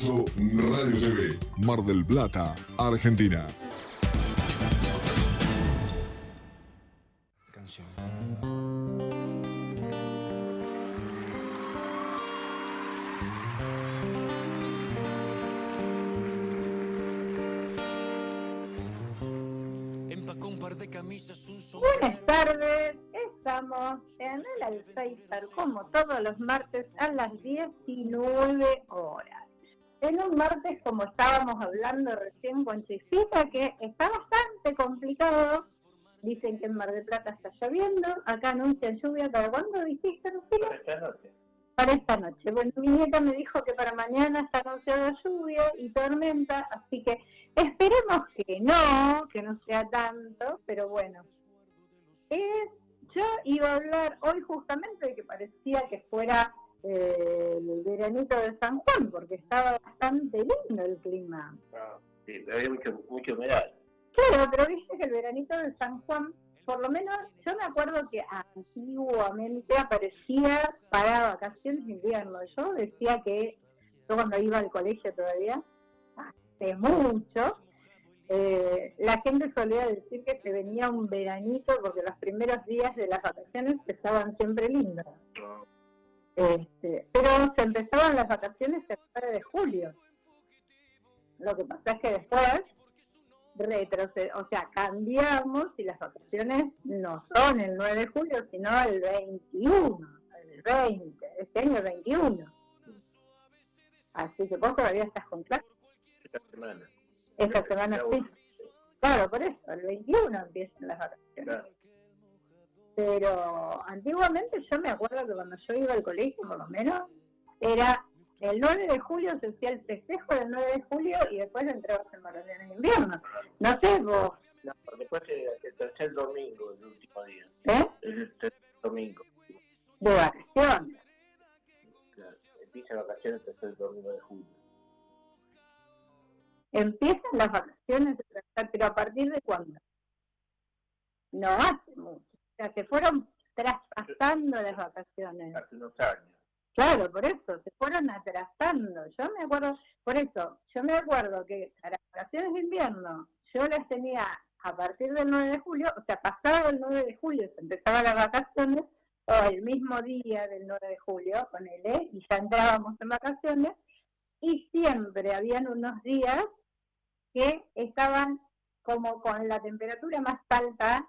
Pasto Radio TV, Mar del Plata, Argentina. Buenas tardes, estamos en el Alféizar como todos los martes a las 19 horas. En un martes, como estábamos hablando recién con Chisita, que está bastante complicado. Dicen que en Mar del Plata está lloviendo, acá anuncian lluvia. ¿Para cuándo dijiste, Lucía? Para esta noche. Para esta noche. Bueno, mi nieta me dijo que para mañana está anunciada lluvia y tormenta, así que esperemos que no sea tanto, pero bueno. Yo iba a hablar hoy justamente de que parecía que fuera el veranito de San Juan, porque estaba bastante lindo el clima. Sí, pero había mucha humedad. Claro, pero viste que el veranito de San Juan, por lo menos yo me acuerdo que antiguamente aparecía para vacaciones de invierno. Yo decía que yo cuando iba al colegio todavía, hace mucho, la gente solía decir que se venía un veranito porque los primeros días de las vacaciones estaban siempre lindos. Pero se empezaban las vacaciones el 9 de julio. Lo que pasa es que después cambiamos y las vacaciones no son el 9 de julio, sino el 21, el 20, este año el 21. Así que vos todavía estás con clase. Esta semana sí. Claro, por eso, el 21 empiezan las vacaciones. Claro. Pero antiguamente yo me acuerdo que cuando yo iba al colegio, por lo menos, era el 9 de julio se hacía el festejo del 9 de julio y después entrabas en vacaciones de invierno. No sé vos. No, después el tercer domingo, el último día. El tercer domingo. De vacaciones. Claro, empiezan vacaciones el tercer domingo de julio. Empiezan las vacaciones, pero ¿a partir de cuándo? No hace mucho. O sea, se fueron traspasando las vacaciones. Hace unos años. Claro, por eso, se fueron atrasando. Yo me acuerdo que a las vacaciones de invierno yo las tenía a partir del 9 de julio, o sea, pasado el 9 de julio se empezaban las vacaciones, o el mismo día del 9 de julio, ponele, y ya entrábamos en vacaciones, y siempre habían unos días que estaban como con la temperatura más alta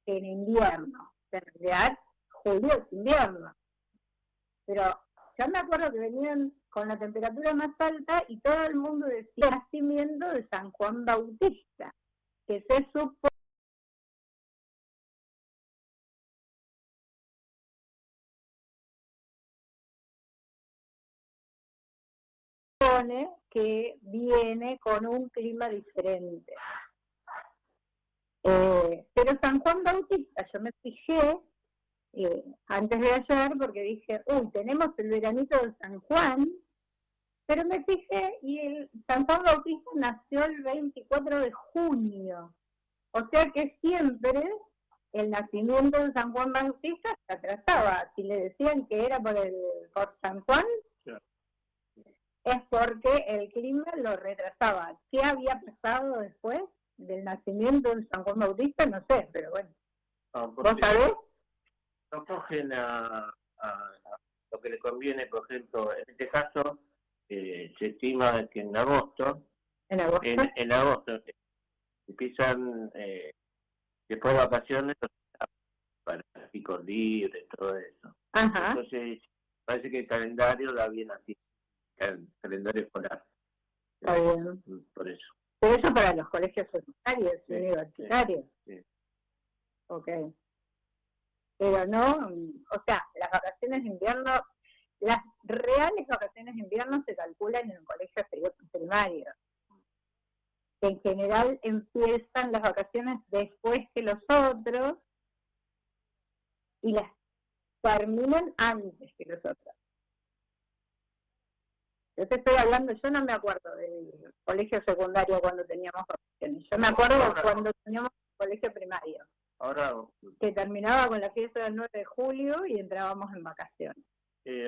en invierno. En realidad, julio es invierno. Pero yo me acuerdo que venían con la temperatura más alta y todo el mundo decía nacimiento de San Juan Bautista, que se supone que viene con un clima diferente. Pero San Juan Bautista, yo me fijé antes de ayer porque dije, tenemos el veranito de San Juan, pero me fijé y el San Juan Bautista nació el 24 de junio, o sea que siempre el nacimiento de San Juan Bautista se atrasaba. Si le decían que era por San Juan, es porque el clima lo retrasaba. ¿Qué había pasado después del nacimiento de San Juan Bautista? No sé, pero bueno. ¿Vos sabés? No cogen a lo que le conviene, por ejemplo, en este caso, se estima que en agosto empiezan, después de vacaciones, para picos libres, todo eso. Ajá. Entonces, parece que el calendario da bien así, el calendario escolar. Está bien. Por eso. Pero eso para los colegios secundarios y universitarios. Sí. Ok. Pero no, o sea, las vacaciones de invierno, las reales vacaciones de invierno se calculan en un colegio primario. En general empiezan las vacaciones después que los otros y las terminan antes que los otros. Yo te estoy hablando, yo no me acuerdo del colegio secundario cuando teníamos vacaciones. Yo me acuerdo cuando teníamos colegio primario. Ahora, que terminaba con la fiesta del 9 de julio y entrábamos en vacaciones.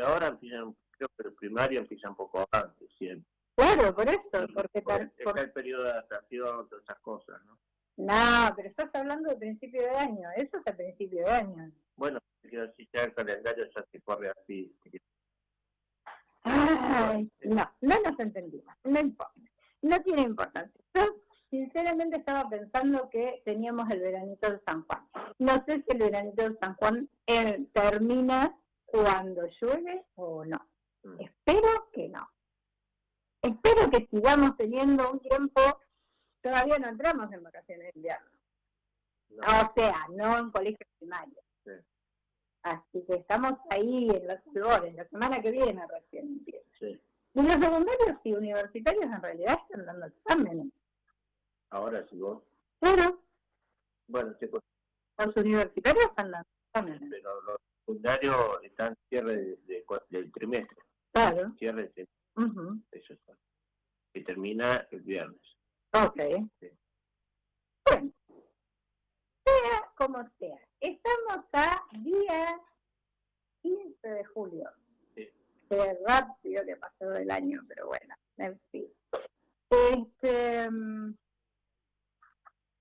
Ahora empiezan, creo que el primario empieza un poco antes siempre. Claro, por eso, porque está el periodo de adaptación, todas esas cosas, ¿no? No, pero estás hablando de principio de año, eso es a principio de año. Bueno, quiero decir, ya el calendario ya se corre así. Ay, no nos entendimos, no importa, no tiene importancia. Yo sinceramente estaba pensando que teníamos el veranito de San Juan. No sé si el veranito de San Juan termina cuando llueve o no. Espero que no. Espero que sigamos teniendo un tiempo. Todavía no entramos en vacaciones de invierno. No. O sea, no en colegio primario. Sí. Así que estamos ahí en los albores, la semana que viene recién empieza. Sí. Y los secundarios y universitarios en realidad están dando exámenes. Ahora sí vos. Claro. Bueno, chicos. Los universitarios están dando exámenes. Pero los secundarios están en cierre del trimestre. Claro. Cierre del trimestre. Eso está. Que termina el viernes. Ok. Sí. Bueno, sea como sea, estamos a día 15 de julio. Sí. Qué rápido que pasó el año, pero bueno, en fin.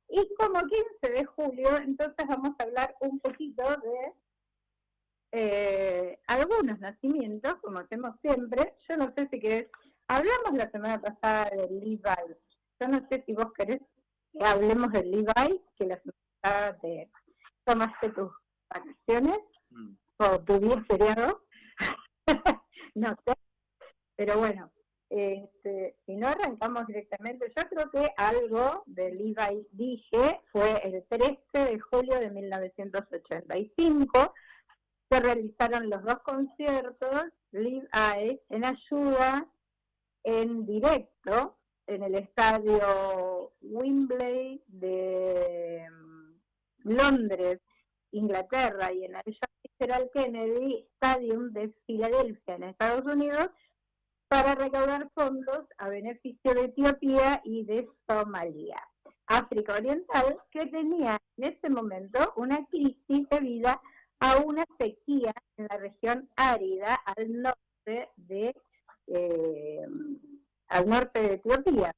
Y como 15 de julio, entonces vamos a hablar un poquito de algunos nacimientos, como hacemos siempre. Yo no sé si querés, hablamos la semana pasada de Levi. Yo no sé si vos querés que hablemos de Levi, que la semana pasada te tomaste tus vacaciones o tu día feriado. No sé, pero bueno, si no arrancamos directamente, yo creo que algo de Levi dije fue el 13 de julio de 1985. Se realizaron los dos conciertos, Levi en ayuda, en directo, en el estadio Wembley de Londres, Inglaterra, y en el John Fitzgerald Kennedy Stadium de Filadelfia, en Estados Unidos, para recaudar fondos a beneficio de Etiopía y de Somalia, África Oriental, que tenía en ese momento una crisis debido a una sequía en la región árida al norte de Etiopía.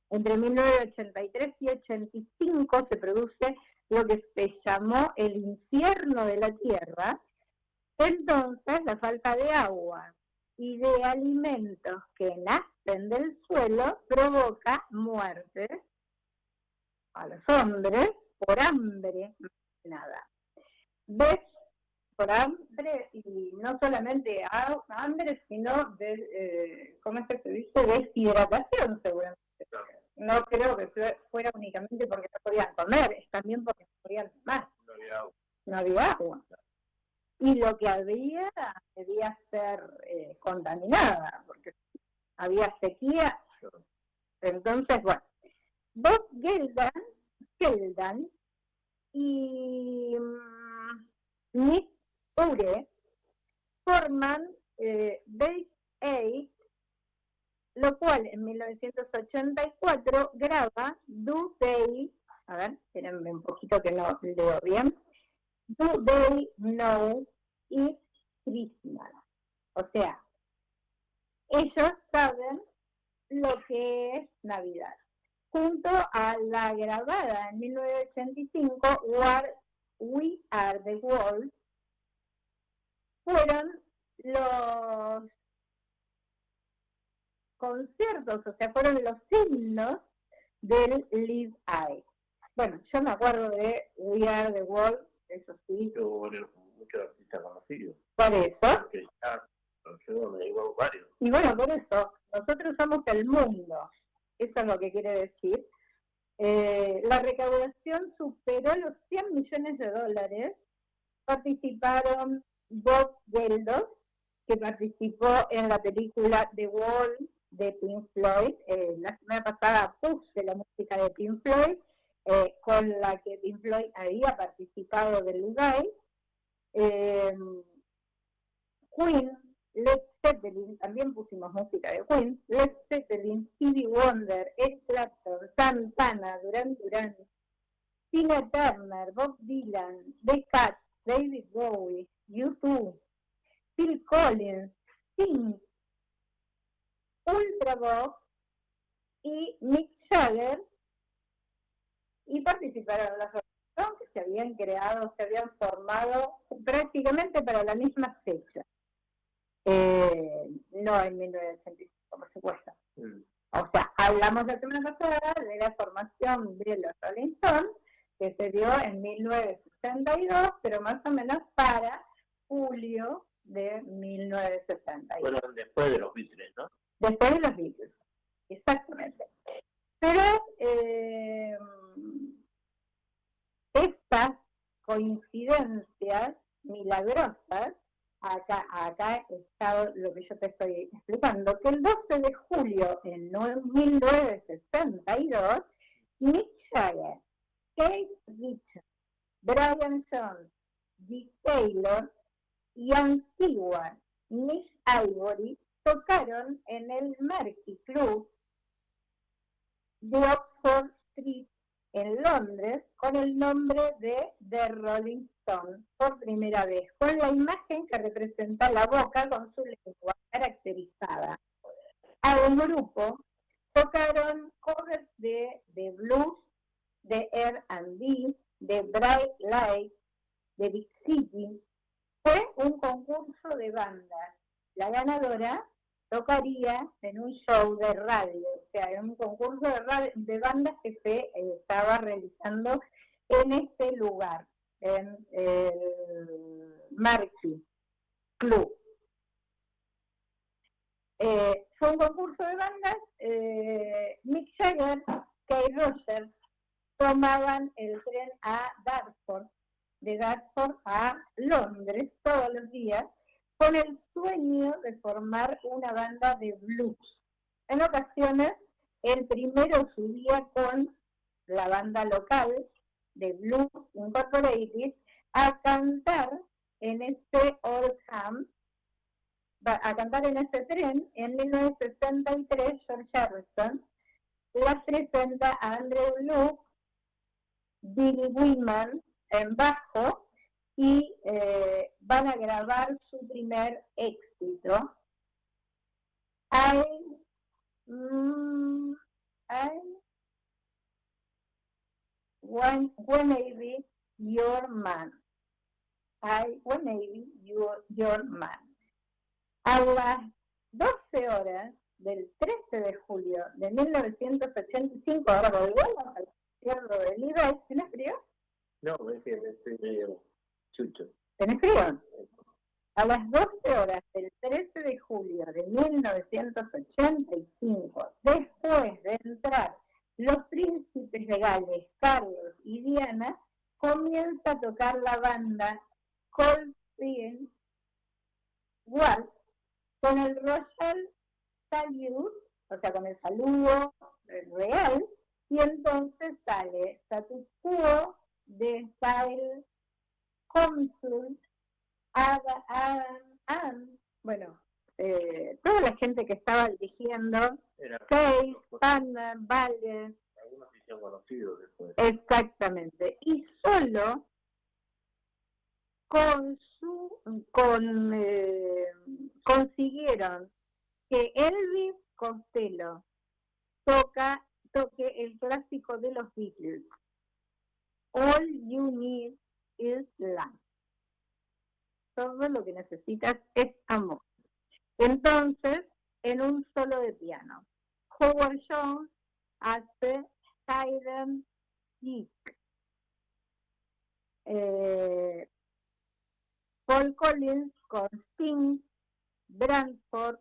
Entre 1983 y 85 se produce lo que se llamó el infierno de la tierra. Entonces, la falta de agua y de alimentos que nacen del suelo provoca muertes a los hombres por hambre, nada. ¿Ves? Por hambre, y no solamente hambre, sino ¿cómo es que se dice? Deshidratación, seguramente. No creo que fuera únicamente porque no podían comer, es también porque no podían tomar. No había agua. Y lo que había debía ser contaminada, porque había sequía. Entonces, bueno, Bob Geldof y Nick Ure forman Base 8, lo cual en 1984 graba Do They, a ver, espérenme un poquito que no leo bien, Do They Know It's Christmas. O sea, ellos saben lo que es Navidad. Junto a la grabada en 1985, We Are the World, fueron los conciertos, o sea, fueron los himnos del Live Aid. Bueno, yo me acuerdo de We Are the World, eso sí. Muchos artistas conocidos. Por eso. Yo me digo varios. Y bueno, por eso, nosotros somos el mundo. Eso es lo que quiere decir. La recaudación superó los $100 millones. Participaron Bob Geldof, que participó en la película The Wall de Pink Floyd. La semana pasada puse la música de Pink Floyd, con la que Pink Floyd había participado del lugar. Queen, Led Zeppelin, también pusimos música de Queen, Led Zeppelin, Stevie Wonder, Eric Clapton, Santana, Duran Duran, Tina Turner, Bob Dylan, The Cats, David Bowie, U2, Phil Collins, Sting, Ultravox y Mick Jagger, y participaron los Rolling Stones, que se habían creado, se habían formado prácticamente para la misma fecha. No en 1985, por supuesto. O sea, hablamos la semana pasada de la formación de los Rolling Stones, que se dio en 1962, pero más o menos para julio de 1962. Bueno, después de los Beatles, ¿no? Después de los Beatles, exactamente. Pero estas coincidencias milagrosas, acá está lo que yo te estoy explicando, que el 12 de julio en 1962, Mick Jagger, Keith Richards, Brian Jones, Dick Taylor y Antigua Miss Ivory tocaron en el Mercury Club de Oxford Street en Londres con el nombre de The Rolling Stones por primera vez, con la imagen que representa la boca con su lengua caracterizada. Al grupo tocaron covers de blues, de R&B, de Bright Light, de Big City. Fue un concurso de bandas. La ganadora tocaría en un show de radio, o sea, en un concurso de bandas que se estaba realizando en este lugar, en el Mercury Club. Fue un concurso de bandas. Mick Jagger, Keith Richards tomaban el tren a Dartford, de Dartford a Londres todos los días, con el sueño de formar una banda de blues. En ocasiones, el primero subía con la banda local de Blues Incorporated a cantar en este Oldham, a cantar en este tren. En 1963, George Harrison las presenta a Andrew Luke, Billy Wyman en bajo, y van a grabar su primer éxito, I Wanna Be Your Man. I Wanna Be Your Man. A las 12 horas del 13 de julio de 1985, ahora volvemos al cierre del Levi's. ¿Tienes frío? No, es que estoy medio chucho. ¿Tenés frío? A las 12 horas del 13 de julio de 1985, después de entrar los príncipes de Gales, Carlos y Diana, comienza a tocar la banda Coldfield Waltz con el Royal Salute, o sea, con el saludo real, y entonces sale Status Quo, de Style, Consul, bueno, toda la gente que estaba dirigiendo, Case, Panda, Valle. Algunos se hicieron conocidos después. Exactamente. Y solo consiguieron que Elvis Costello toque el clásico de los Beatles, All You Need Is Love. Todo lo que necesitas es amor. Entonces, en un solo de piano, Howard Jones hace Hidden Geek. Paul Collins con Sting, Branford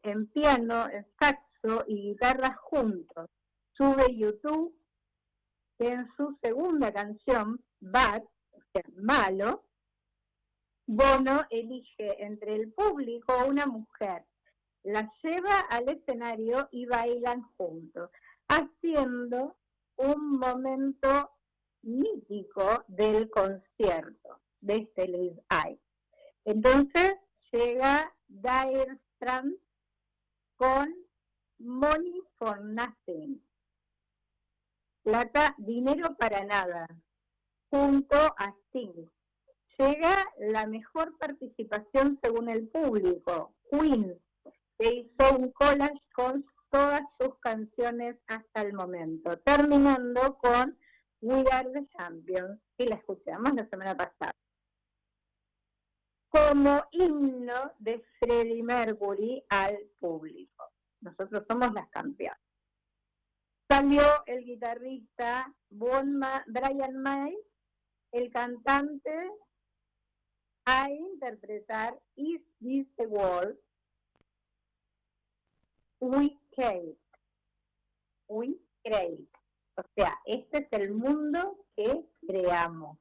en piano, en saxo y guitarra juntos. Sube YouTube, que en su segunda canción, Bad, o sea, malo, Bono elige entre el público a una mujer, la lleva al escenario y bailan juntos, haciendo un momento mítico del concierto de este Live Aid. Entonces llega Dire Straits con Money for Nothing, plata, dinero para nada, junto a Sting. Llega la mejor participación según el público, Queen, que hizo un collage con todas sus canciones hasta el momento, terminando con We Are the Champions, y la escuchamos la semana pasada, como himno de Freddie Mercury al público. Nosotros somos las campeonas. Salió el guitarrista Brian May, el cantante, a interpretar Is This the World We Create. O sea, este es el mundo que creamos.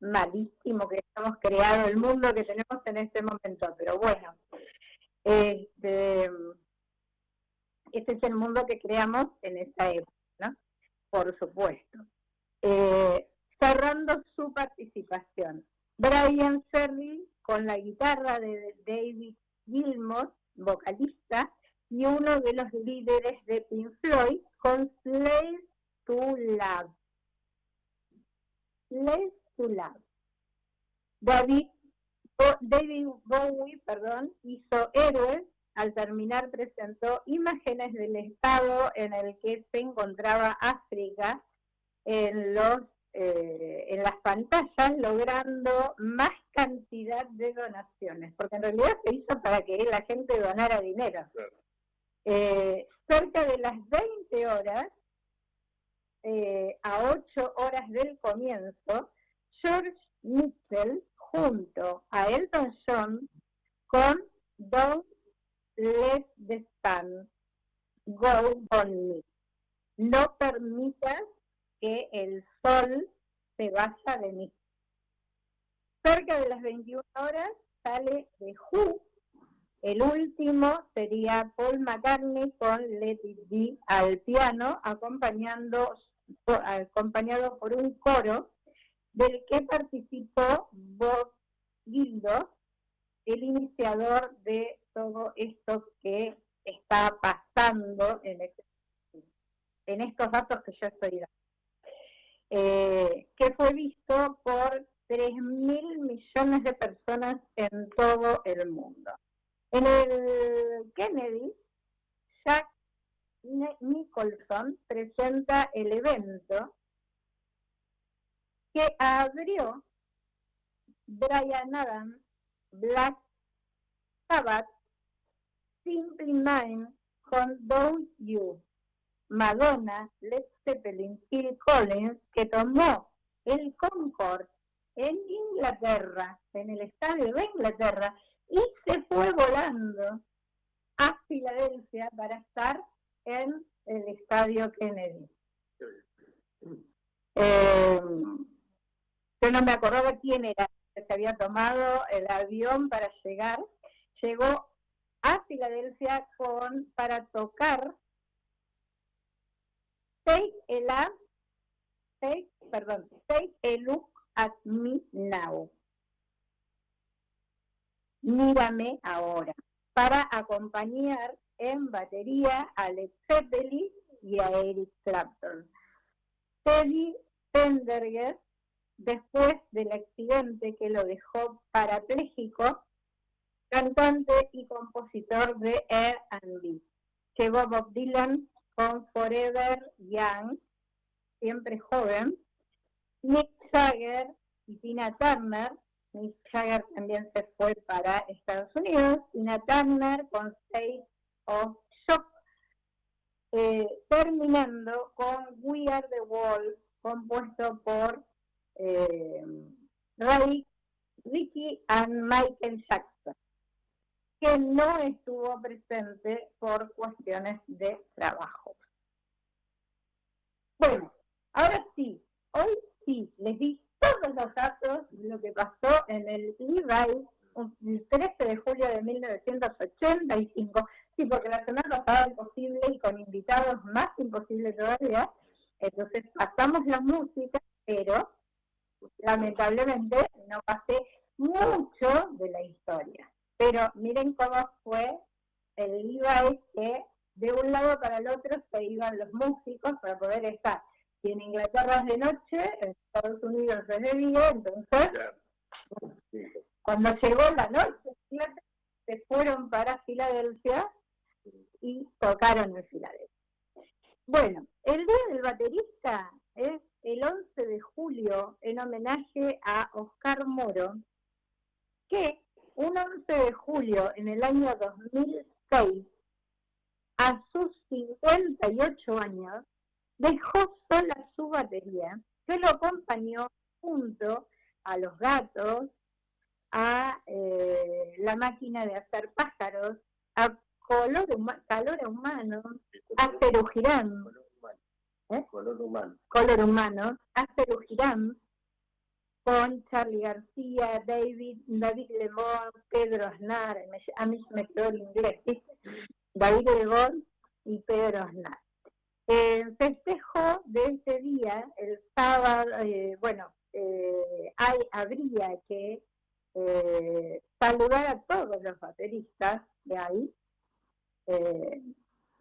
Malísimo que hemos creado el mundo que tenemos en este momento, pero bueno, este es el mundo que creamos en esa época, ¿no? Por supuesto. Cerrando su participación, Brian Ferry con la guitarra de David Gilmour, vocalista, y uno de los líderes de Pink Floyd con Slave to Love. Slave to Love. David Bowie, hizo Héroes. Al terminar presentó imágenes del estado en el que se encontraba África en las pantallas, logrando más cantidad de donaciones, porque en realidad se hizo para que la gente donara dinero. Claro. Cerca de las 20 horas, a 8 horas del comienzo, George Mitchell junto a Elton John con Don't Let the Sun Go On Me. No permitas que el sol se vaya de mí. Cerca de las 21 horas sale The Who. El último sería Paul McCartney con Let It Be al piano, acompañado por un coro del que participó Bob Geldof, el iniciador de todo esto que está pasando en estos datos que yo estoy dando. Que fue visto por 3.000 millones de personas en todo el mundo. En el Kennedy, Jack Nicholson presenta el evento que abrió Bryan Adams, Black Sabbath, Simple Minds con Don't You, Madonna, Led Zeppelin, Phil Collins, que tomó el Concorde en Inglaterra, en el estadio de Inglaterra, y se fue volando a Filadelfia para estar en el estadio Kennedy. Yo no me acordaba quién era que se había tomado el avión para llegar. Llegó a Filadelfia para tocar Take a Look at Me Now. Mírame ahora, para acompañar en batería a Led Zeppelin y a Eric Clapton. Teddy Pendergrass, después del accidente que lo dejó parapléjico, cantante y compositor de R&B. Llegó Bob Dylan con Forever Young, siempre joven, Mick Jagger y Tina Turner. Mick Jagger también se fue para Estados Unidos. Tina Turner con State of Shock, terminando con We Are the World, compuesto por Ricky and Michael Jackson, que no estuvo presente por cuestiones de trabajo. Bueno, ahora sí, hoy sí, les di todos los datos de lo que pasó en el Levi's el 13 de julio de 1985, sí, porque la semana pasada imposible y con invitados más imposible todavía, entonces pasamos la música, pero lamentablemente no pasé mucho de la historia. Pero miren cómo fue el Levi's, que de un lado para el otro se iban los músicos para poder estar. Si en Inglaterra es de noche, en Estados Unidos es de día, entonces cuando llegó la noche, se fueron para Filadelfia y tocaron en Filadelfia. Bueno, el Día del Baterista es el 11 de julio en homenaje a Oscar Moro, que un 11 de julio en el año 2006, a sus 58 años, dejó sola su batería, que lo acompañó junto a Los Gatos, a La Máquina de Hacer Pájaros, a Calor Humano, a Cerú Girán, Color Humano, a Cerú Girán, con Charly García, David Lebón, Pedro Aznar, a mí me quedó el inglés, ¿viste? David Lebón y Pedro Aznar. Festejo de ese día, el sábado, habría que saludar a todos los bateristas de ahí,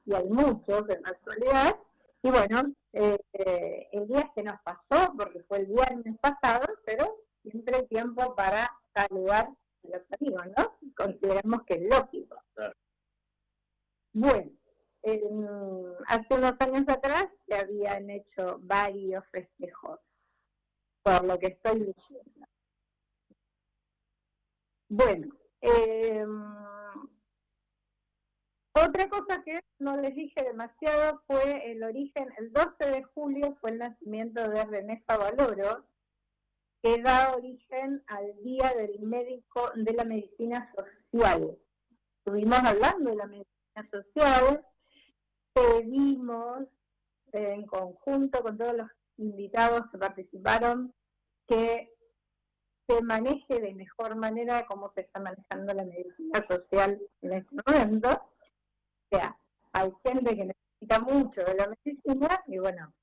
y hay muchos en la actualidad, y bueno, el día se nos pasó, porque fue el viernes pasado, pero siempre hay tiempo para saludar a los amigos, ¿no? Consideramos que es lógico. Claro. Bueno, hace unos años atrás se habían hecho varios festejos, por lo que estoy diciendo. Bueno, otra cosa que no les dije demasiado fue el origen. El 12 de julio fue el nacimiento de René Favaloro, que da origen al Día del Médico de la Medicina Social. Estuvimos hablando de la medicina social, pedimos en conjunto con todos los invitados que participaron que se maneje de mejor manera cómo se está manejando la medicina social en este momento. O sea, hay gente que necesita mucho de la medicina y bueno,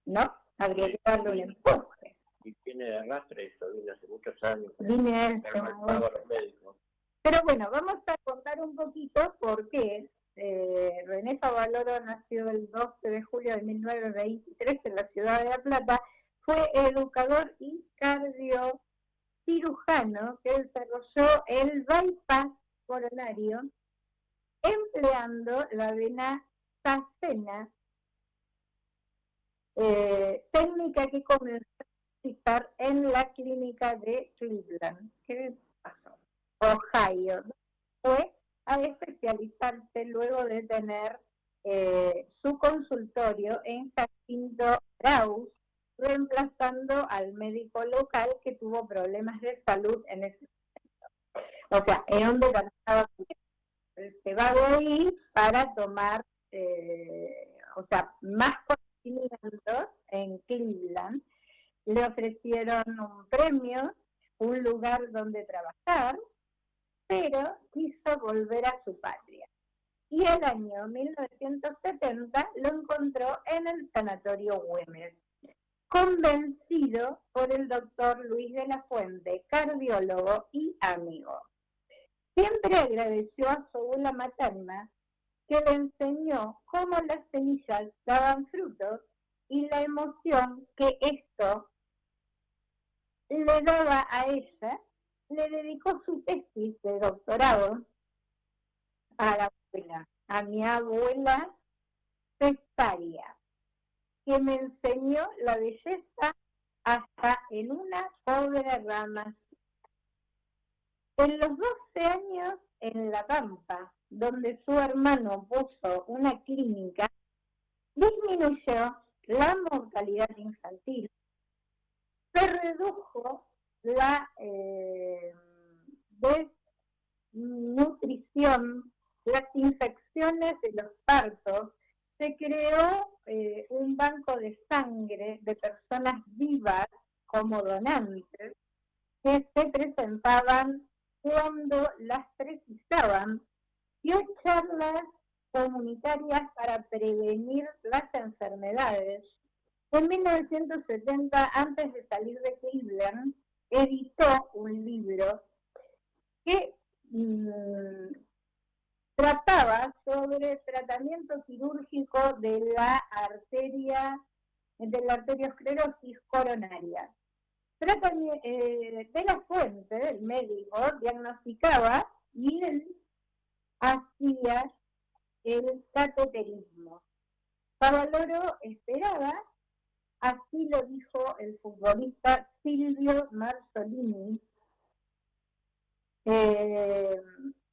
no, habría que darle un empuje. Y viene de arrastre eso, viene hace muchos años. Viene los médicos. Pero bueno, vamos a contar un poquito por qué. René Favaloro nació el 12 de julio de 1923 en la ciudad de La Plata. Fue educador y cardiocirujano que desarrolló el bypass coronario empleando la vena sacena, técnica que comenzó a utilizar en la clínica de Cleveland, ¿qué pasó? Ohio. Fue a especializarse luego de tener su consultorio en Jacinto Arauz, reemplazando al médico local que tuvo problemas de salud en ese momento. O sea, es donde trataba, se va de ahí para tomar, más conocimientos en Cleveland. Le ofrecieron un premio, un lugar donde trabajar, pero quiso volver a su patria. Y el año 1970 lo encontró en el sanatorio Güemes, convencido por el doctor Luis de la Fuente, cardiólogo y amigo. Siempre agradeció a su abuela materna, que le enseñó cómo las semillas daban frutos y la emoción que esto le daba a ella. Le dedicó su tesis de doctorado a la abuela, a mi abuela Cesaria, que me enseñó la belleza hasta en una pobre rama. En los 12 años en La Pampa, donde su hermano puso una clínica, disminuyó la mortalidad infantil, se redujo la desnutrición, las infecciones de los partos, se creó un banco de sangre de personas vivas como donantes que se presentaban cuando las precisaban, dio charlas comunitarias para prevenir las enfermedades. En 1970, antes de salir de Cleveland, editó un libro que trataba sobre tratamiento quirúrgico de la arteriosclerosis coronaria. De la Fuente, el médico, diagnosticaba y él hacía el cateterismo. Favaloro esperaba, así lo dijo el futbolista Silvio Marzolini. De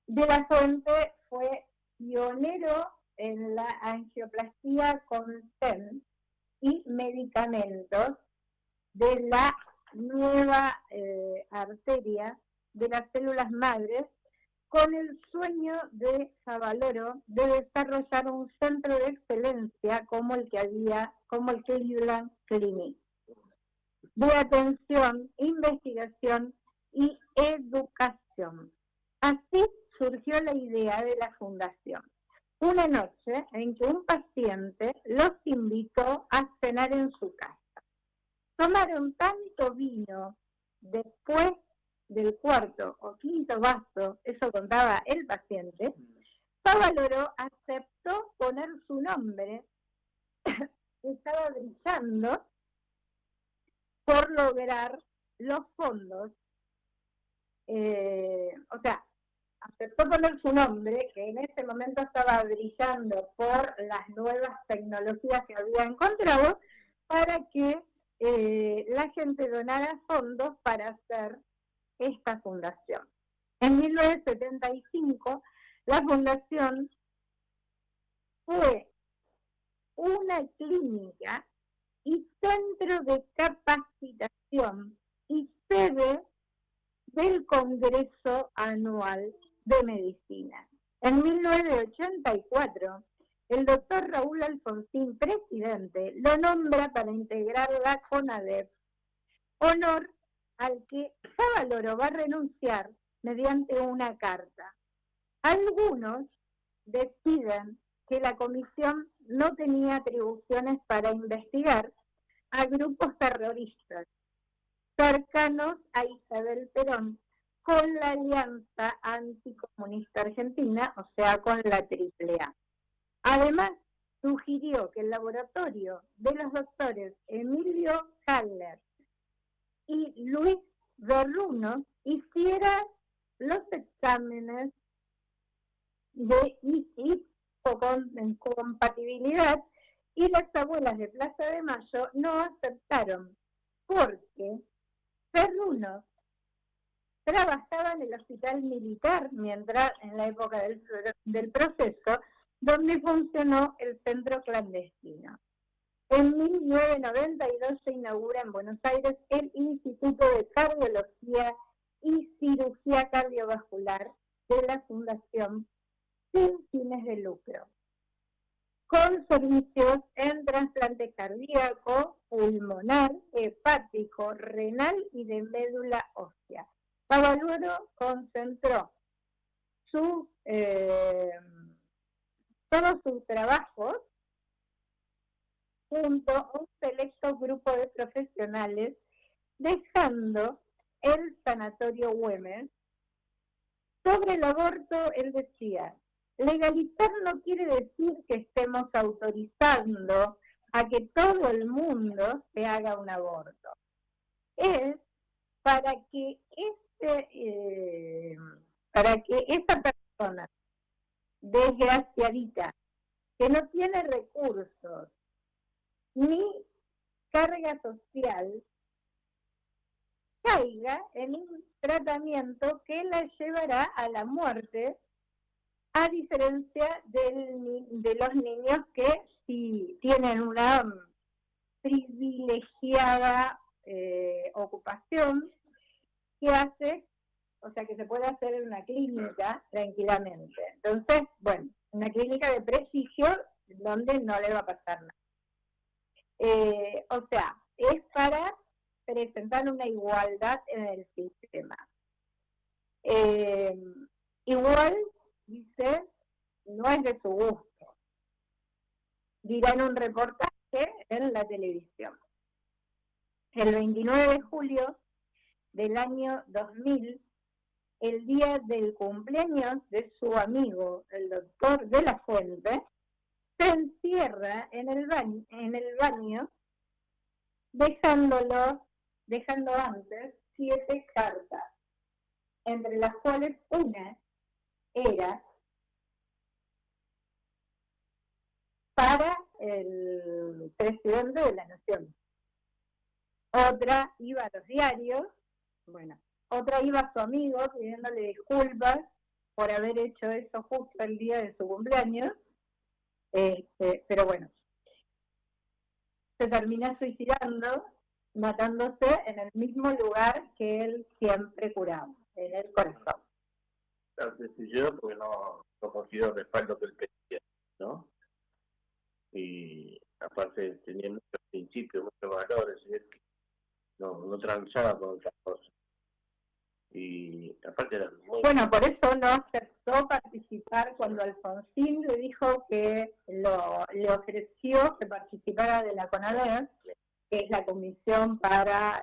la Fuente fue pionero en la angioplastía con stent y medicamentos de la nueva arteria de las células madres, con el sueño de Favaloro de desarrollar un centro de excelencia como el Cleveland Clinic, de atención, investigación y educación. Así surgió la idea de la fundación. Una noche en que un paciente los invitó a cenar en su casa. Tomaron tanto vino después del cuarto o quinto vaso, eso contaba el paciente, Favaloro aceptó poner su nombre, estaba brillando por lograr los fondos, aceptó poner su nombre, que en ese momento estaba brillando por las nuevas tecnologías que había encontrado, para que la gente donara fondos para hacer esta fundación. En 1975, la fundación fue una clínica y centro de capacitación y sede del Congreso Anual de Medicina. En 1984, el doctor Raúl Alfonsín, presidente, lo nombra para integrar la CONADEP, honor al que Favaloro va a renunciar mediante una carta. Algunos deciden que la comisión no tenía atribuciones para investigar a grupos terroristas cercanos a Isabel Perón, con la Alianza Anticomunista Argentina, o sea, con la AAA. Además, sugirió que el laboratorio de los doctores Emilio Haller y Luis Berruno hiciera los exámenes de compatibilidad, y las abuelas de Plaza de Mayo no aceptaron, porque Berruno trabajaba en el hospital militar mientras en la época del proceso, donde funcionó el centro clandestino. En 1992 se inaugura en Buenos Aires el Instituto de Cardiología y Cirugía Cardiovascular de la Fundación sin fines de lucro, con servicios en trasplante cardíaco, pulmonar, hepático, renal y de médula ósea. Favaloro concentró todos sus trabajos junto a un selecto grupo de profesionales, dejando el Sanatorio Güemes. Sobre el aborto, él decía: legalizar no quiere decir que estemos autorizando a que todo el mundo se haga un aborto. Es para que esa persona desgraciadita, que no tiene recursos ni carga social, caiga en un tratamiento que la llevará a la muerte, a diferencia de los niños que sí tienen una privilegiada ocupación que hace, o sea, que se puede hacer en una clínica tranquilamente. Entonces, bueno, una clínica de prestigio donde no le va a pasar nada. O sea, es para presentar una igualdad en el sistema. Igual, dice, no es de su gusto. Dirá en un reportaje en la televisión. El 29 de julio del año 2000, el día del cumpleaños de su amigo, el doctor de la Fuente, se encierra en el baño, dejándolo dejando antes 7 cartas, entre las cuales una era para el presidente de la nación, otra iba a los diarios, bueno, otra iba a su amigo pidiéndole disculpas por haber hecho eso justo el día de su cumpleaños, pero bueno, se termina suicidando, matándose en el mismo lugar que él siempre curaba, en el corazón. Claro, se suicidó porque no consiguió el respaldo que él pedía, ¿no? Y aparte tenía muchos principios, muchos valores, no transaba con otras cosas. Y aparte era muy... Bueno, por eso no aceptó participar cuando Alfonsín le dijo que le ofreció que participara de la CONADER, que es la comisión para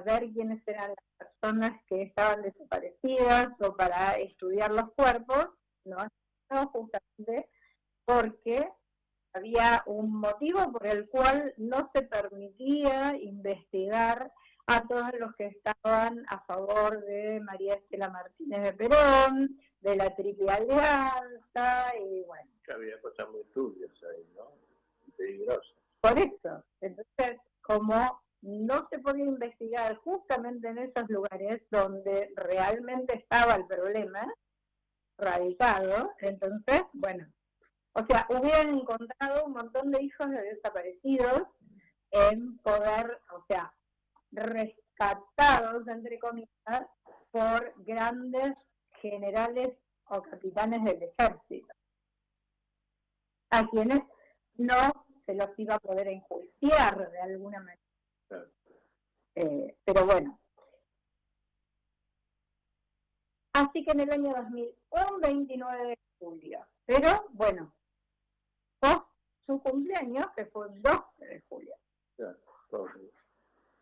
ver quiénes eran las personas que estaban desaparecidas o para estudiar los cuerpos, no justamente porque había un motivo por el cual no se permitía investigar a todos los que estaban a favor de María Estela Martínez de Perón, de la Triple Alianza, y bueno. Había cosas muy turbias ahí, ¿no? Peligrosas. Por eso, entonces, como no se podía investigar justamente en esos lugares donde realmente estaba el problema radicado, entonces, bueno, o sea, hubieran encontrado un montón de hijos de desaparecidos en poder, o sea, rescatados, entre comillas, por grandes generales o capitanes del ejército, a quienes no se los iba a poder enjuiciar de alguna manera. Pero bueno. Así que en el año 2000, un 29 de julio, pero bueno, post su cumpleaños, que fue el 12 de julio.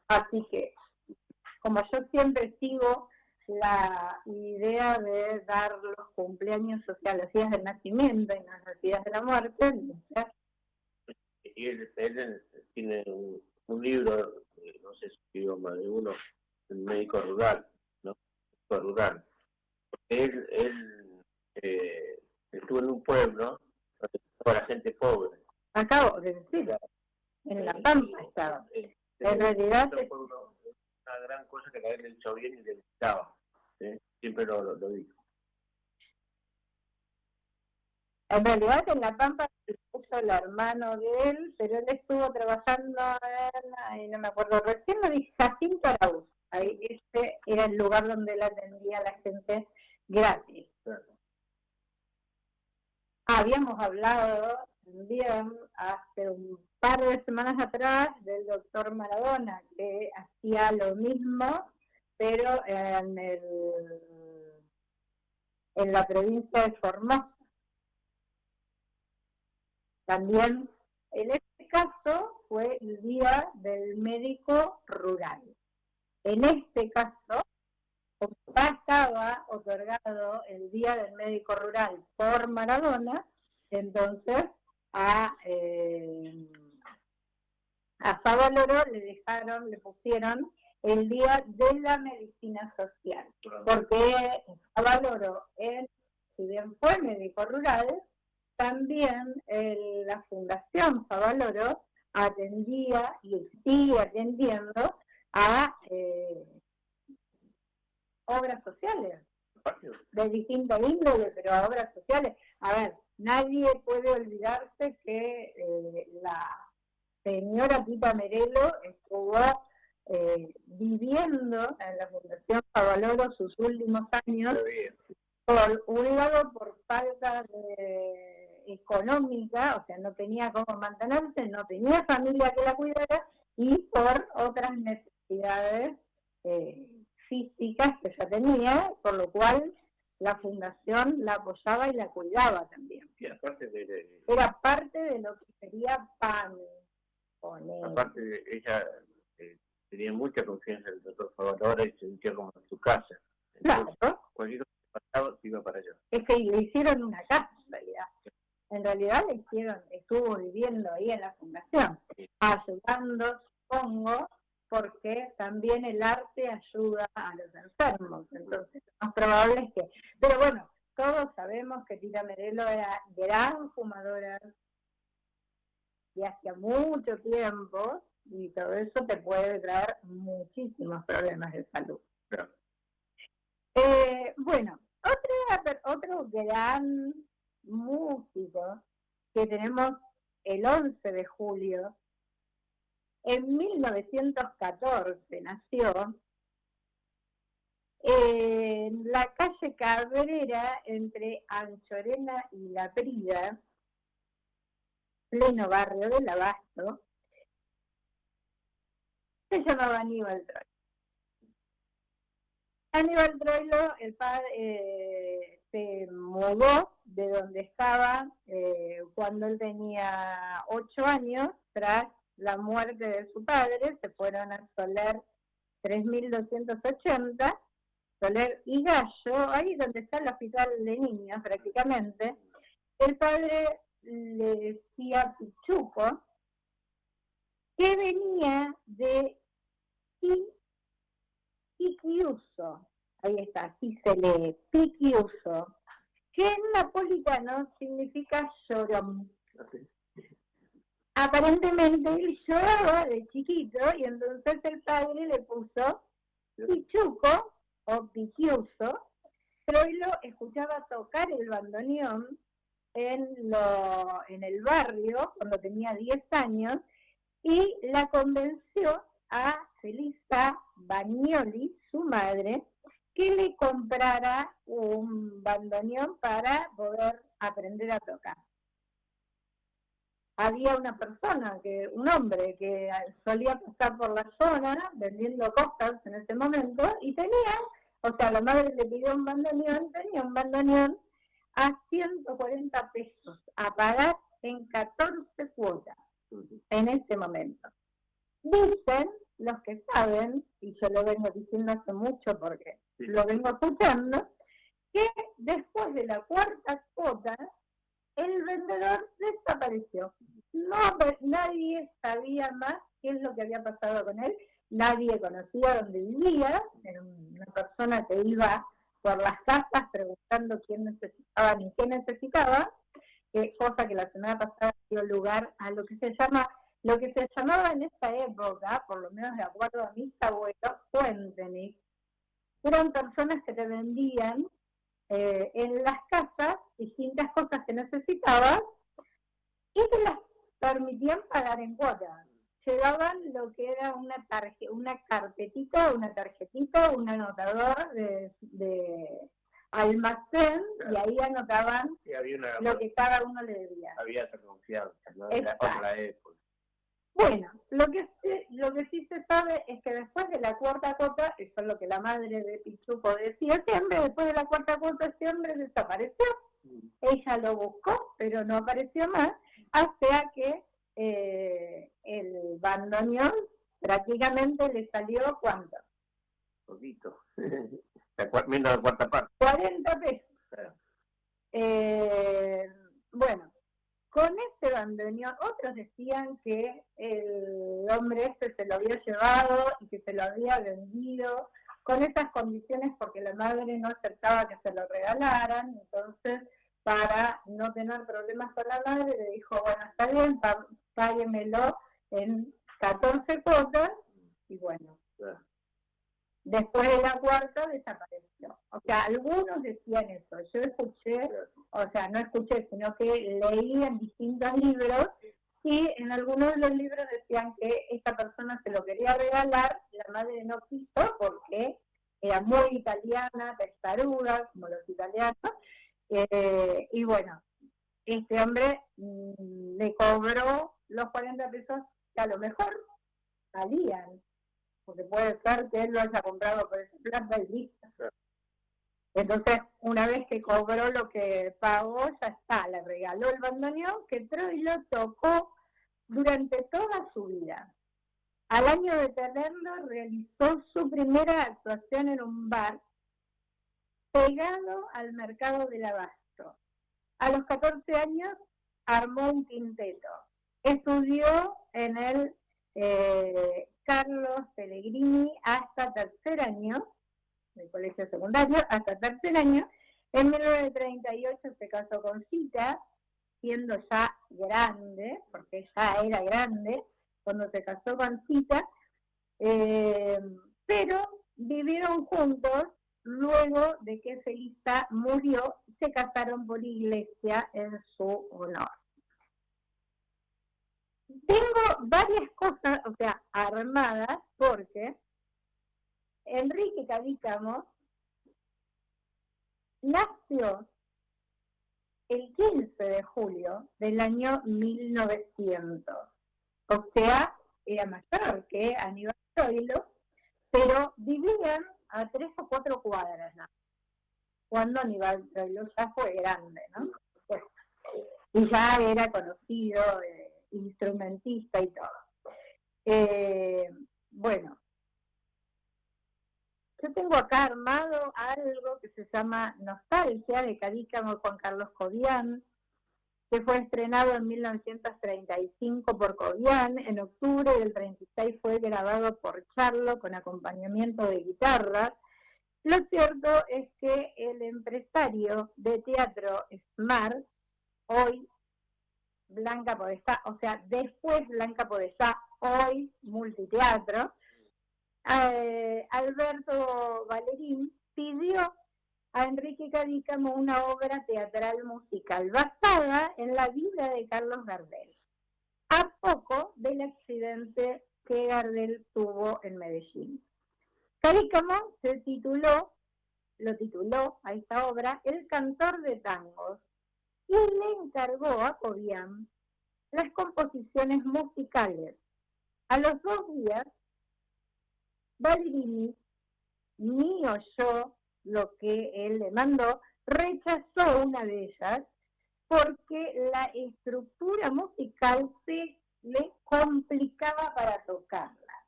Así que, como yo siempre sigo la idea de dar los cumpleaños, o sea, los días del nacimiento y los días de la muerte, entonces, y él tiene un libro, no sé si escribió más de uno, el médico rural, ¿no? Rural. Él estuvo en un pueblo donde estaba la gente pobre. Acabo de decir, en La Pampa estaba. En realidad fue una gran cosa que a él le hizo bien y le gustaba. Siempre lo dijo. En realidad en La Pampa se puso el hermano de él, pero él estuvo trabajando en, no me acuerdo, recién lo dije, Jacinto Araúz. Ahí ese era el lugar donde él atendía a la gente gratis. Claro. Habíamos hablado también hace un par de semanas atrás del doctor Maradona, que hacía lo mismo, pero en la provincia de Formosa. También, en este caso, fue el Día del Médico Rural. En este caso, como ya estaba otorgado el Día del Médico Rural por Maradona, entonces a Favaloro le pusieron el Día de la Medicina Social, porque Favaloro, si bien fue médico rural, también la Fundación Favaloro atendía y sigue atendiendo a obras sociales de distinta índole, pero a obras sociales. A ver, nadie puede olvidarse que la señora Tita Merelo estuvo viviendo en la Fundación Favaloro sus últimos años, por un lado por falta económica, o sea, no tenía cómo mantenerse, no tenía familia que la cuidara, y por otras necesidades físicas que ya tenía, por lo cual la fundación la apoyaba y la cuidaba también. Y aparte era parte de lo que sería PAN. Aparte ella tenía mucha confianza en el doctor Favaloro y se sentía como en su casa. Entonces, claro. Cualquier cosa que pasaba se iba para allá. Es que le hicieron una casa en realidad. En realidad estuvo viviendo ahí en la fundación, ayudando, supongo, porque también el arte ayuda a los enfermos, entonces lo más probable es que... Pero bueno, todos sabemos que Tita Merelo era gran fumadora y hacía mucho tiempo, y todo eso te puede traer muchísimos problemas de salud. Bueno, otro gran músico que tenemos el 11 de julio, en 1914 nació, en la calle Cabrera, entre Anchorena y La Prida, pleno barrio del Abasto, se llamaba Aníbal Troilo. Aníbal Troilo, el padre, se mudó de donde estaba cuando él tenía 8 años, tras la muerte de su padre. Se fueron a Soler 3280, Soler y Gallo, ahí donde está el hospital de niños prácticamente. El padre le decía Pichuco, que venía de Piquiuso, ahí está, así se lee, Piquiuso, que en napolitano significa llorón. Aparentemente él lloraba de chiquito y entonces el padre le puso Pichuco o Piquiuso. Troilo escuchaba tocar el bandoneón en el barrio cuando tenía 10 años y la convenció a Felisa Bagnoli, su madre, que le comprara un bandoneón para poder aprender a tocar. Había un hombre que solía pasar por la zona vendiendo cosas en ese momento y la madre le pidió un bandoneón, tenía un bandoneón a 140 pesos, a pagar en 14 cuotas en ese momento. Dicen los que saben, y yo lo vengo diciendo hace mucho porque lo vengo escuchando, que después de la 4ª cuota, el vendedor desapareció. Nadie sabía más qué es lo que había pasado con él, nadie conocía dónde vivía, era una persona que iba por las casas preguntando quién necesitaba ni qué necesitaba, cosa que la semana pasada dio lugar a lo que se llamaba en esa época, por lo menos de acuerdo a mis abuelos, cuentenis. Eran personas que te vendían en las casas distintas cosas que necesitabas y te las permitían pagar en cuotas. Llevaban lo que era una carpetita, una tarjetita, un anotador de almacén, y ahí anotaban lo que cada uno le debía. Había esa confianza, ¿no? Era otra época. Bueno, lo que sí se sabe es que después de la 4ª cuota, eso es lo que la madre de Pichuco decía siempre, después de la 4ª cuota ese hombre desapareció. Ella lo buscó, pero no apareció más, hasta que el bandoneón prácticamente le salió, ¿cuánto? Poquito. Menos la 4ª parte. 40 pesos. Bueno, con ese bandoneón, otros decían que el hombre se lo había llevado y que se lo había vendido con esas condiciones porque la madre no aceptaba que se lo regalaran. Entonces, para no tener problemas con la madre, le dijo, bueno, está bien, páguemelo en 14 cuotas, y bueno, después de la 4ª desapareció. O sea, algunos decían eso. Yo escuché, no escuché, sino que leí en distintos libros, y en algunos de los libros decían que esta persona se lo quería regalar, la madre no quiso porque era muy italiana, testaruda, como los italianos, y bueno, este hombre le cobró los 40 pesos que a lo mejor salían, porque puede ser que él lo haya comprado por esa plata y listo. Entonces, una vez que cobró lo que pagó, ya está, le regaló el bandoneón que Troilo tocó durante toda su vida. Al año de tenerlo, realizó su primera actuación en un bar pegado al mercado del Abasto. A los 14 años armó un quinteto. Estudió en el Carlos Pellegrini hasta tercer año, del colegio secundario, hasta tercer año. En 1938 se casó con Cita, siendo ya grande, porque ya era grande cuando se casó con Cita, pero vivieron juntos luego de que Felisa murió, se casaron por iglesia en su honor. Tengo varias cosas, o sea, armadas, porque Enrique Cadícamo nació el 15 de julio del año 1900. O sea, era mayor que Aníbal Troilo, pero vivían a 3 o 4 cuadras, ¿no? Cuando Aníbal Troilo ya fue grande, ¿no? Bueno, y ya era conocido, instrumentista y todo. Bueno, yo tengo acá armado algo que se llama Nostalgia, de Cadícamo con Carlos Cobian, que fue estrenado en 1935 por Cobian, en octubre del 36 fue grabado por Charlo con acompañamiento de guitarra. Lo cierto es que el empresario de teatro Smart, hoy Blanca Podestá, o sea, después Blanca Podestá, hoy Multiteatro, Alberto Valerín pidió a Enrique Cadícamo una obra teatral musical basada en la vida de Carlos Gardel, a poco del accidente que Gardel tuvo en Medellín. Cadícamo lo tituló a esta obra El cantor de tangos, y le encargó a Cobian las composiciones musicales. A los 2 días, Valerini ni oyó lo que él le mandó, rechazó una de ellas porque la estructura musical se le complicaba para tocarla.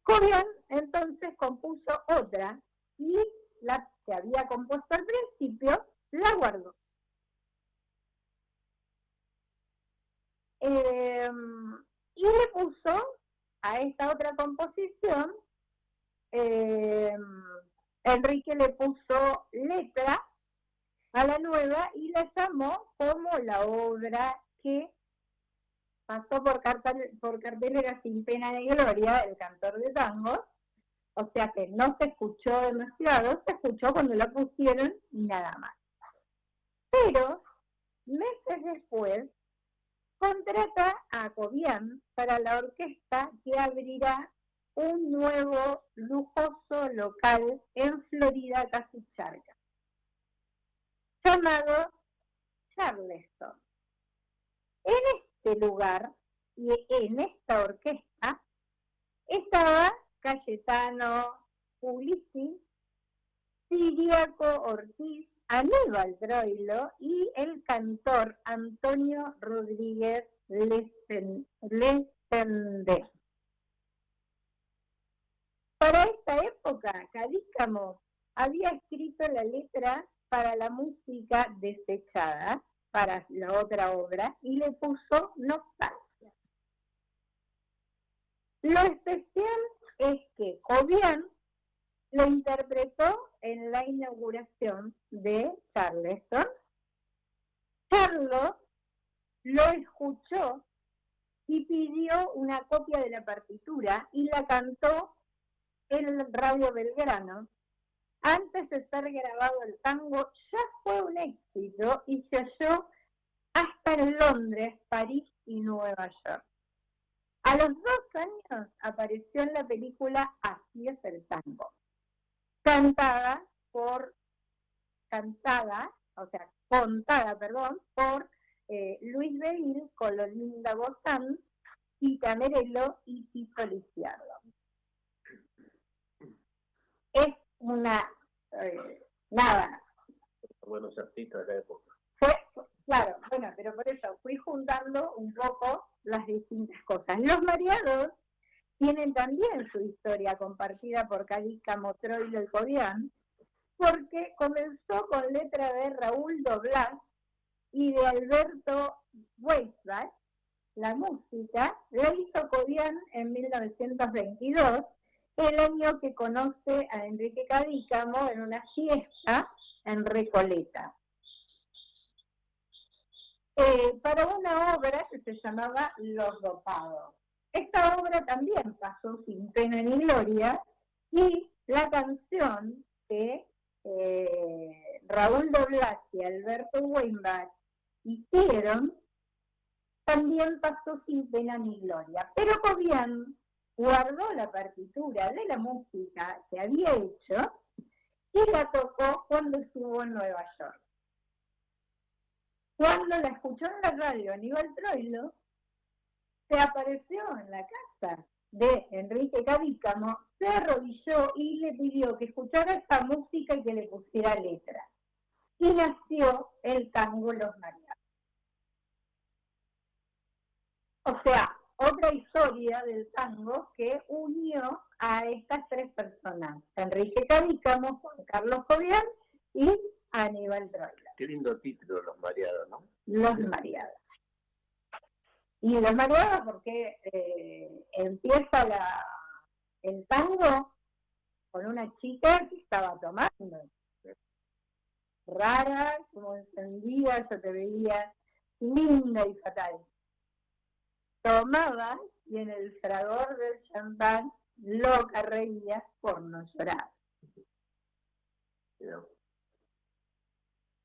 Cobian entonces compuso otra y la que había compuesto al principio la guardó. Y le puso a esta otra composición, Enrique le puso letra a la nueva y la llamó como la obra que pasó por cartelera sin pena ni gloria, El cantor de tangos. O sea que no se escuchó demasiado, se escuchó cuando la pusieron y nada más. Pero meses después contrata a Cobian para la orquesta que abrirá un nuevo lujoso local en Florida, casi Charca, llamado Charleston. En este lugar y en esta orquesta estaba Cayetano Puglisi, Ciriaco Ortiz, Aníbal Troilo y el cantor Antonio Rodríguez Lesendé. Para esta época, Cadícamo había escrito la letra para la música desechada, para la otra obra, y le puso Nostalgia. Lo especial es que Cobian lo interpretó en la inauguración de Charleston. Charlo lo escuchó y pidió una copia de la partitura y la cantó en Radio Belgrano. Antes de ser grabado el tango, ya fue un éxito y se oyó hasta en Londres, París y Nueva York. A los 2 años apareció en la película Así es el tango, contada por Luis Beil, Cololinda Bozán, Tita Merelo y Tito Lisiardo. Es una buenos artistas de la época. Claro, bueno, pero por eso fui juntando un poco las distintas cosas. Los Mareados tienen también su historia compartida por Cadícamo, Troilo y Cobian, porque comenzó con letra de Raúl Doblás y de Alberto Weisbach, la música la hizo Cobian en 1922, el año que conoce a Enrique Cadícamo en una fiesta en Recoleta. Para una obra que se llamaba Los Dopados. Esta obra también pasó sin pena ni gloria, y la canción que Raúl Doblas y Alberto Weinbach hicieron también pasó sin pena ni gloria. Pero Cobian guardó la partitura de la música que había hecho y la tocó cuando estuvo en Nueva York. Cuando la escuchó en la radio Aníbal Troilo, se apareció en la casa de Enrique Cadícamo, se arrodilló y le pidió que escuchara esta música y que le pusiera letra. Y nació el tango Los Mariados. O sea, otra historia del tango que unió a estas tres personas: Enrique Cadícamo, Juan Carlos Cobian y Aníbal Troilo. Qué lindo título, Los Mareados, ¿no? Los Mareados. Y Los Mareados porque empieza el tango con una chica que estaba tomando. Rara, como encendida, yo te veía linda y fatal. Tomaba y en el fragor del champán loca reía por no llorar. Pero,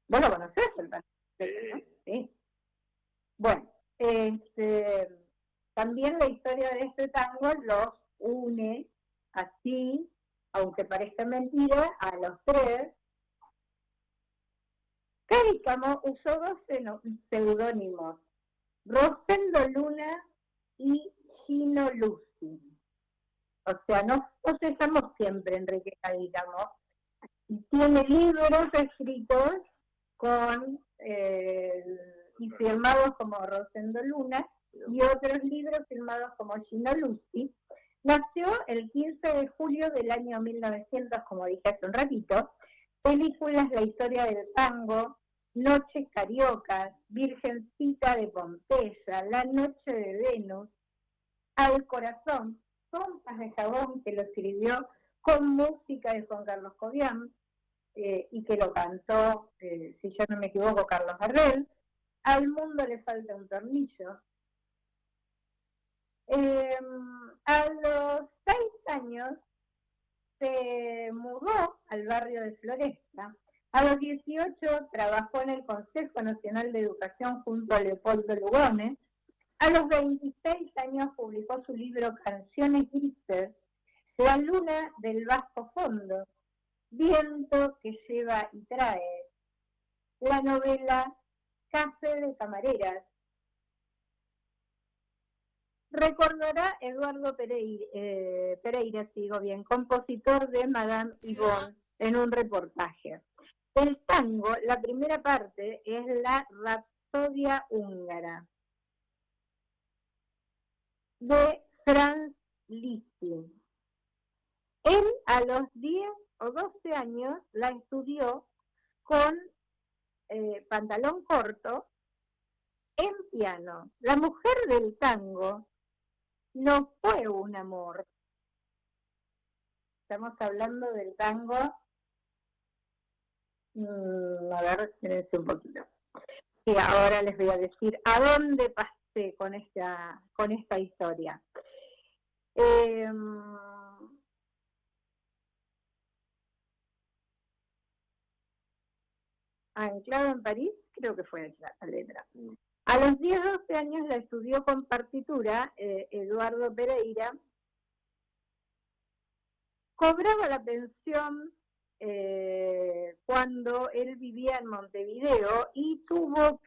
¿Vos lo conocés el tango? ¿No? Sí. Bueno, también la historia de este tango los une así, aunque parezca mentira, a los tres. Cadícamo usó dos seudónimos: Rosendo Luna y Gino Lucy. O sea, no se llamó siempre Enrique Cadícamo. Tiene libros escritos y firmados como Rosendo Luna, y otros libros firmados como Gino Lucy. Nació el 15 de julio del año 1900, como dije hace un ratito. Películas: La historia del tango, Noches Cariocas, Virgencita de Pompeya, La noche de Venus, Al corazón, Pompas de jabón, que lo escribió con música de Juan Carlos Cobian, y que lo cantó, si yo no me equivoco, Carlos Gardel. Al mundo le falta un tornillo. A los 6 años se mudó al barrio de Floresta. A los 18 trabajó en el Consejo Nacional de Educación junto a Leopoldo Lugones. A los 26 años publicó su libro Canciones Grises, La luna del vasco fondo, Viento que lleva y trae, la novela Café de Camareras. Recordará Eduardo Pereira, sigo bien, compositor de Madame Yvonne, en un reportaje. El tango, la primera parte, es la Rapsodia húngara de Franz Liszt. Él a los 10 o 12 años la estudió con pantalón corto en piano. La mujer del tango no fue un amor. Estamos hablando del tango. A ver, espérense un poquito. Y ahora les voy a decir a dónde pasé con esta historia. Anclado en París, creo que fue la letra. A los 10-12 años la estudió con partitura Eduardo Pereira. Cobraba la pensión cuando él vivía en Montevideo y tuvo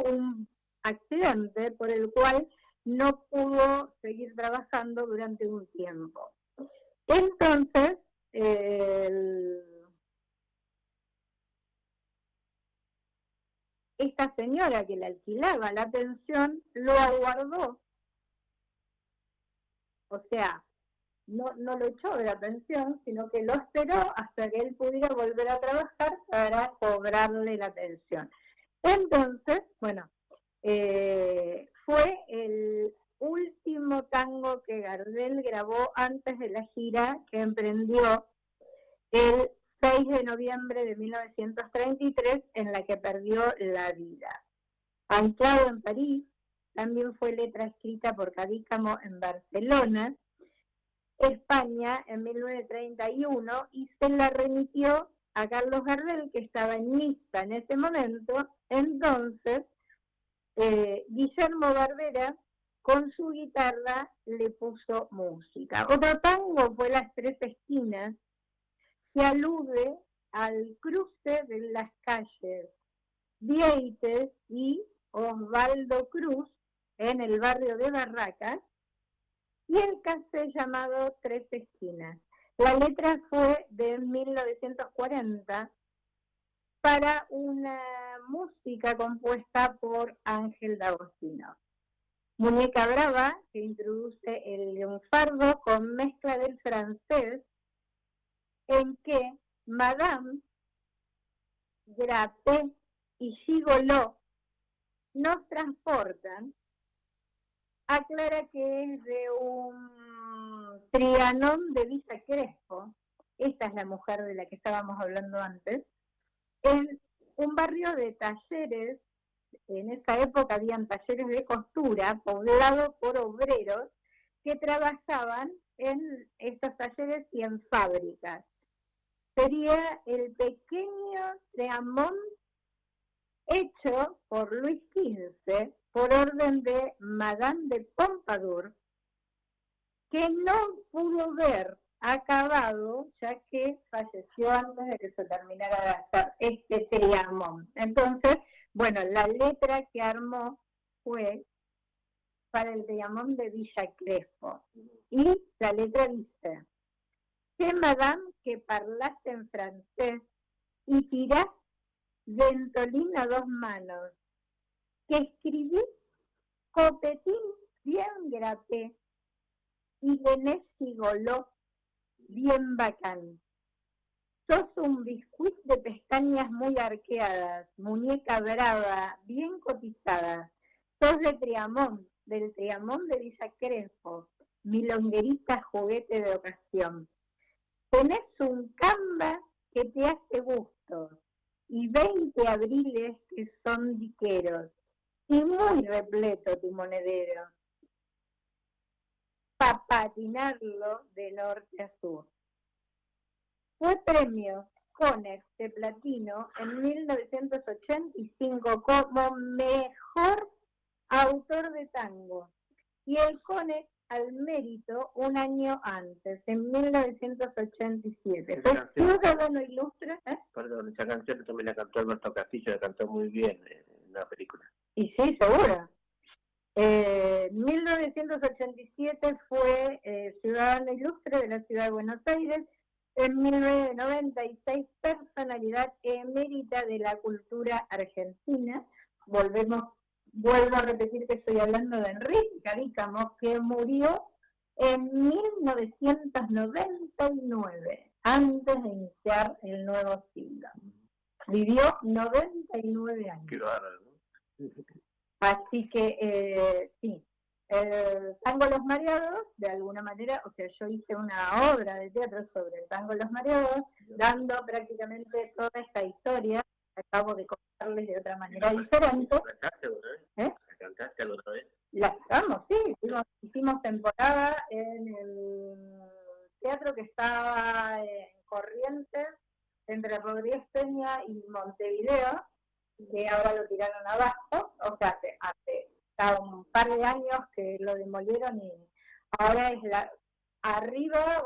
un accidente por el cual no pudo seguir trabajando durante un tiempo. Entonces, esta señora que le alquilaba la pensión lo aguardó. O sea, no lo echó de la pensión, sino que lo esperó hasta que él pudiera volver a trabajar para cobrarle la pensión. Entonces, bueno, fue el último tango que Gardel grabó antes de la gira que emprendió el 6 de noviembre de 1933, en la que perdió la vida. Anclado en París, también fue letra escrita por Cadícamo en Barcelona, España, en 1931, y se la remitió a Carlos Gardel, que estaba en Niza en ese momento. Entonces, Guillermo Barbera, con su guitarra, le puso música. Otro tango fue Las Tres Esquinas, que alude al cruce de las calles Vieites y Osvaldo Cruz en el barrio de Barracas, y el casé llamado Tres Esquinas. La letra fue de 1940 para una música compuesta por Ángel D'Agostino. Muñeca Brava, que introduce el lunfardo con mezcla del francés, en que Madame, Grappé y Gigoló nos transportan, aclara que es de un Trianón de Villa Crespo, esta es la mujer de la que estábamos hablando antes, en un barrio de talleres. En esa época habían talleres de costura poblados por obreros que trabajaban en estos talleres y en fábricas. Sería el pequeño Trianon hecho por Luis XV por orden de Madame de Pompadour, que no pudo ver acabado, ya que falleció antes de que se terminara de hacer este Trianon. Entonces, bueno, la letra que armó fue para el Trianon de Villa Crespo. Y la letra dice: que Madame que parlaste en francés y tirás ventolín a dos manos, que escribí copetín bien grapé y tenés Gigoló bien bacán. Sos un biscuit de pestañas muy arqueadas, muñeca brava, bien cotizada. Sos de Triamón, del Triamón de Villa Crespo, milonguerita juguete de ocasión. Tenés un camba que te hace gusto y 20 abriles que son diqueros, y muy repleto tu monedero, para patinarlo de norte a sur. Fue premio Conex de Platino en 1985 como mejor autor de tango, y el Conex al mérito un año antes, en 1987. Fue ciudadano ilustre. Perdón, esa canción también la cantó Alberto Castillo, la cantó muy bien en la película. Y sí, seguro. En 1987 fue ciudadano ilustre de la ciudad de Buenos Aires. En 1996, personalidad emérita de la cultura argentina. Vuelvo a repetir que estoy hablando de Enrique Cadícamo, que murió en 1999, antes de iniciar el nuevo siglo. Vivió 99 años. Qué bárbaro, ¿no? Así que, sí, el Tango Los Mareados, de alguna manera, o sea, yo hice una obra de teatro sobre el Tango Los Mareados, dando prácticamente toda esta historia. Acabo de contarles de otra manera diferente. ¿La cantaste alguna vez? ¿Eh? ¿La cantaste alguna vez? La sacamos, sí. Hicimos temporada en el teatro que estaba en Corrientes, entre Rodríguez Peña y Montevideo, que ahora lo tiraron abajo. O sea, hace un par de años que lo demolieron, y ahora es arriba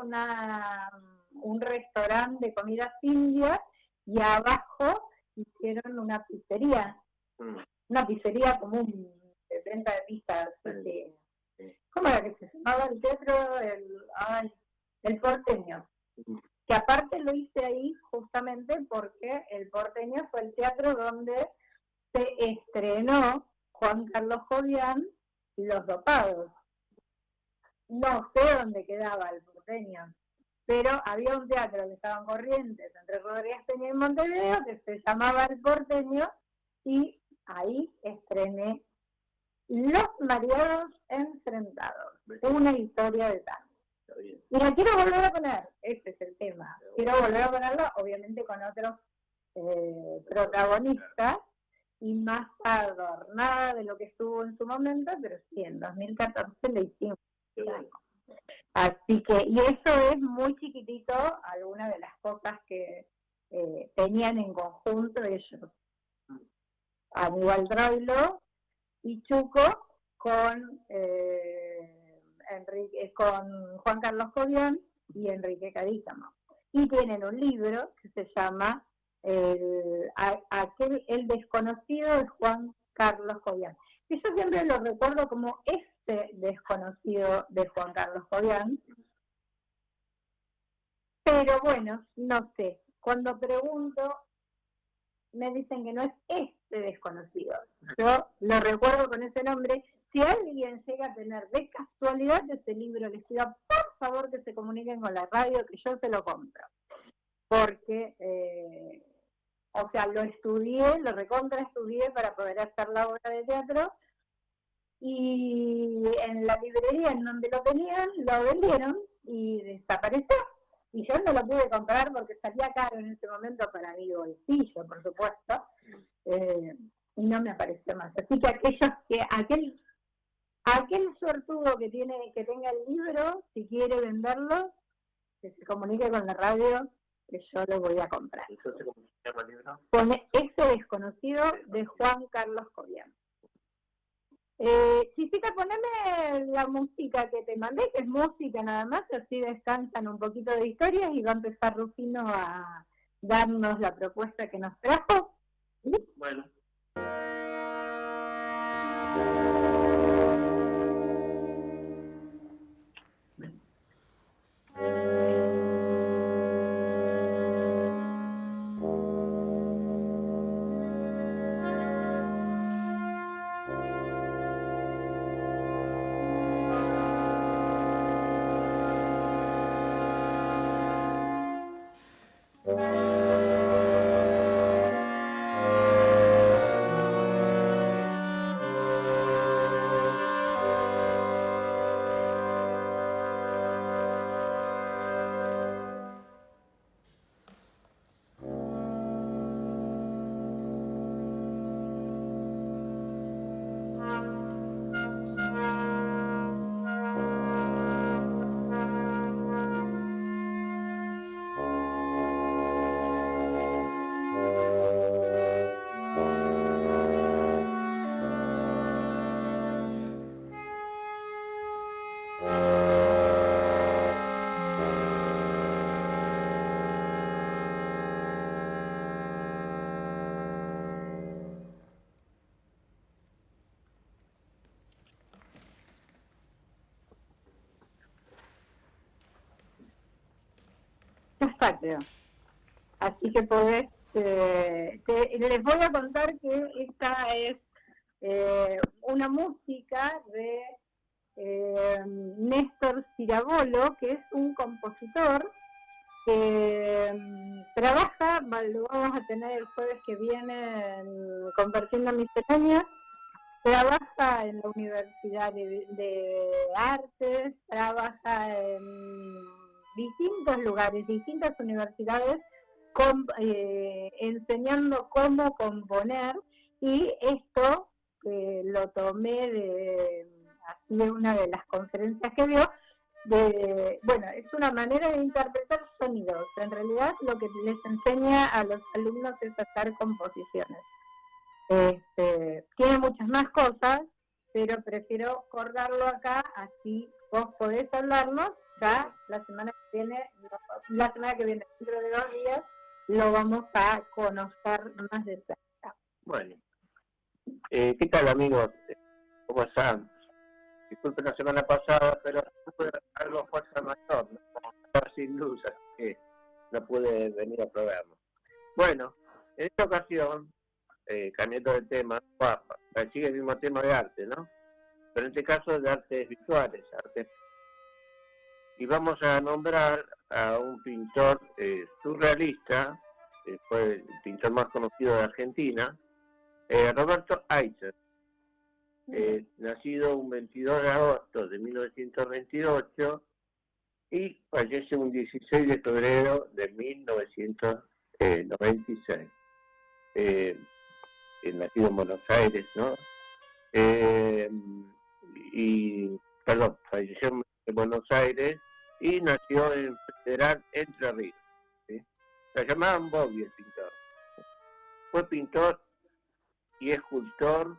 un restaurante de comidas indias, y abajo hicieron una pizzería común de venta de pizzas. ¿Cómo era que se llamaba el teatro? El Porteño. Que aparte lo hice ahí justamente porque el Porteño fue el teatro donde se estrenó Juan Carlos Jovián, Los Dopados. No sé dónde quedaba el Porteño, pero había un teatro que estaba en Corrientes, entre Rodríguez Peña y Montevideo, que se llamaba El Porteño, y ahí estrené Los mareados enfrentados, una historia de tango. Está bien. Y la quiero volver a poner, ese es el tema. Quiero volver a ponerla, obviamente con otros protagonistas y más adornada de lo que estuvo en su momento, pero sí, en 2014 le hicimos. Qué bueno. Así que, y eso es muy chiquitito, algunas de las cosas que tenían en conjunto ellos. Aníbal Troilo y Chuco con con Juan Carlos Cobian y Enrique Cadícamo. Y tienen un libro que se llama El desconocido de Juan Carlos Cobian. Y yo siempre lo recuerdo como este desconocido de Juan Carlos Cobian. Pero bueno, no sé. Cuando pregunto, me dicen que no es este desconocido. Yo lo recuerdo con ese nombre. Si alguien llega a tener de casualidad ese libro, les pido por favor que se comuniquen con la radio, que yo se lo compro. Porque, o sea, lo estudié, lo recontra estudié para poder hacer la obra de teatro. Y en la librería en donde lo tenían, lo vendieron y desapareció. Y yo no lo pude comprar porque salía caro en ese momento para mi bolsillo, por supuesto, y no me apareció más. Así que aquel suertudo que tenga el libro, si quiere venderlo, que se comunique con la radio, que yo lo voy a comprar. Entonces, ¿cómo se llama el libro? Pone Ese desconocido de Juan Carlos Cobian. Chisita, poneme la música que te mandé, que es música nada más, así descansan un poquito de historias y va a empezar Rufino a darnos la propuesta que nos trajo. ¿Sí? Bueno. Está, creo. Así que podés, les voy a contar que esta es una música de Néstor Cirabolo, que es un compositor que trabaja, lo vamos a tener el jueves que viene en Compartiendo Misceláneas, trabaja en la Universidad de Artes, trabaja en distintos lugares, distintas universidades, enseñando cómo componer, y esto lo tomé de una de las conferencias que dio. Bueno, es una manera de interpretar sonidos. En realidad lo que les enseña a los alumnos es hacer composiciones. Tiene muchas más cosas, pero prefiero cortarlo acá, así vos podés hablarnos. Ya la semana que viene, dentro de 2 días, lo vamos a conocer más de cerca. Bueno, ¿qué tal, amigos? ¿Cómo están? Disculpen la semana pasada, pero tuve algo fuerza mayor, ¿no? Estaba sin luz, así que no pude venir a probarlo. Bueno, en esta ocasión, cambiando de tema, sigue el mismo tema de arte, ¿no? Pero en este caso de artes visuales, y vamos a nombrar a un pintor surrealista, fue el pintor más conocido de Argentina, Roberto Aizer. nacido un 22 de agosto de 1928 y fallece un 16 de febrero de 1996. Nacido en Buenos Aires, ¿no? Falleció en Buenos Aires y nació en Federal Entre Ríos. ¿Sí? Se llamaban Bobby el pintor. Fue pintor y escultor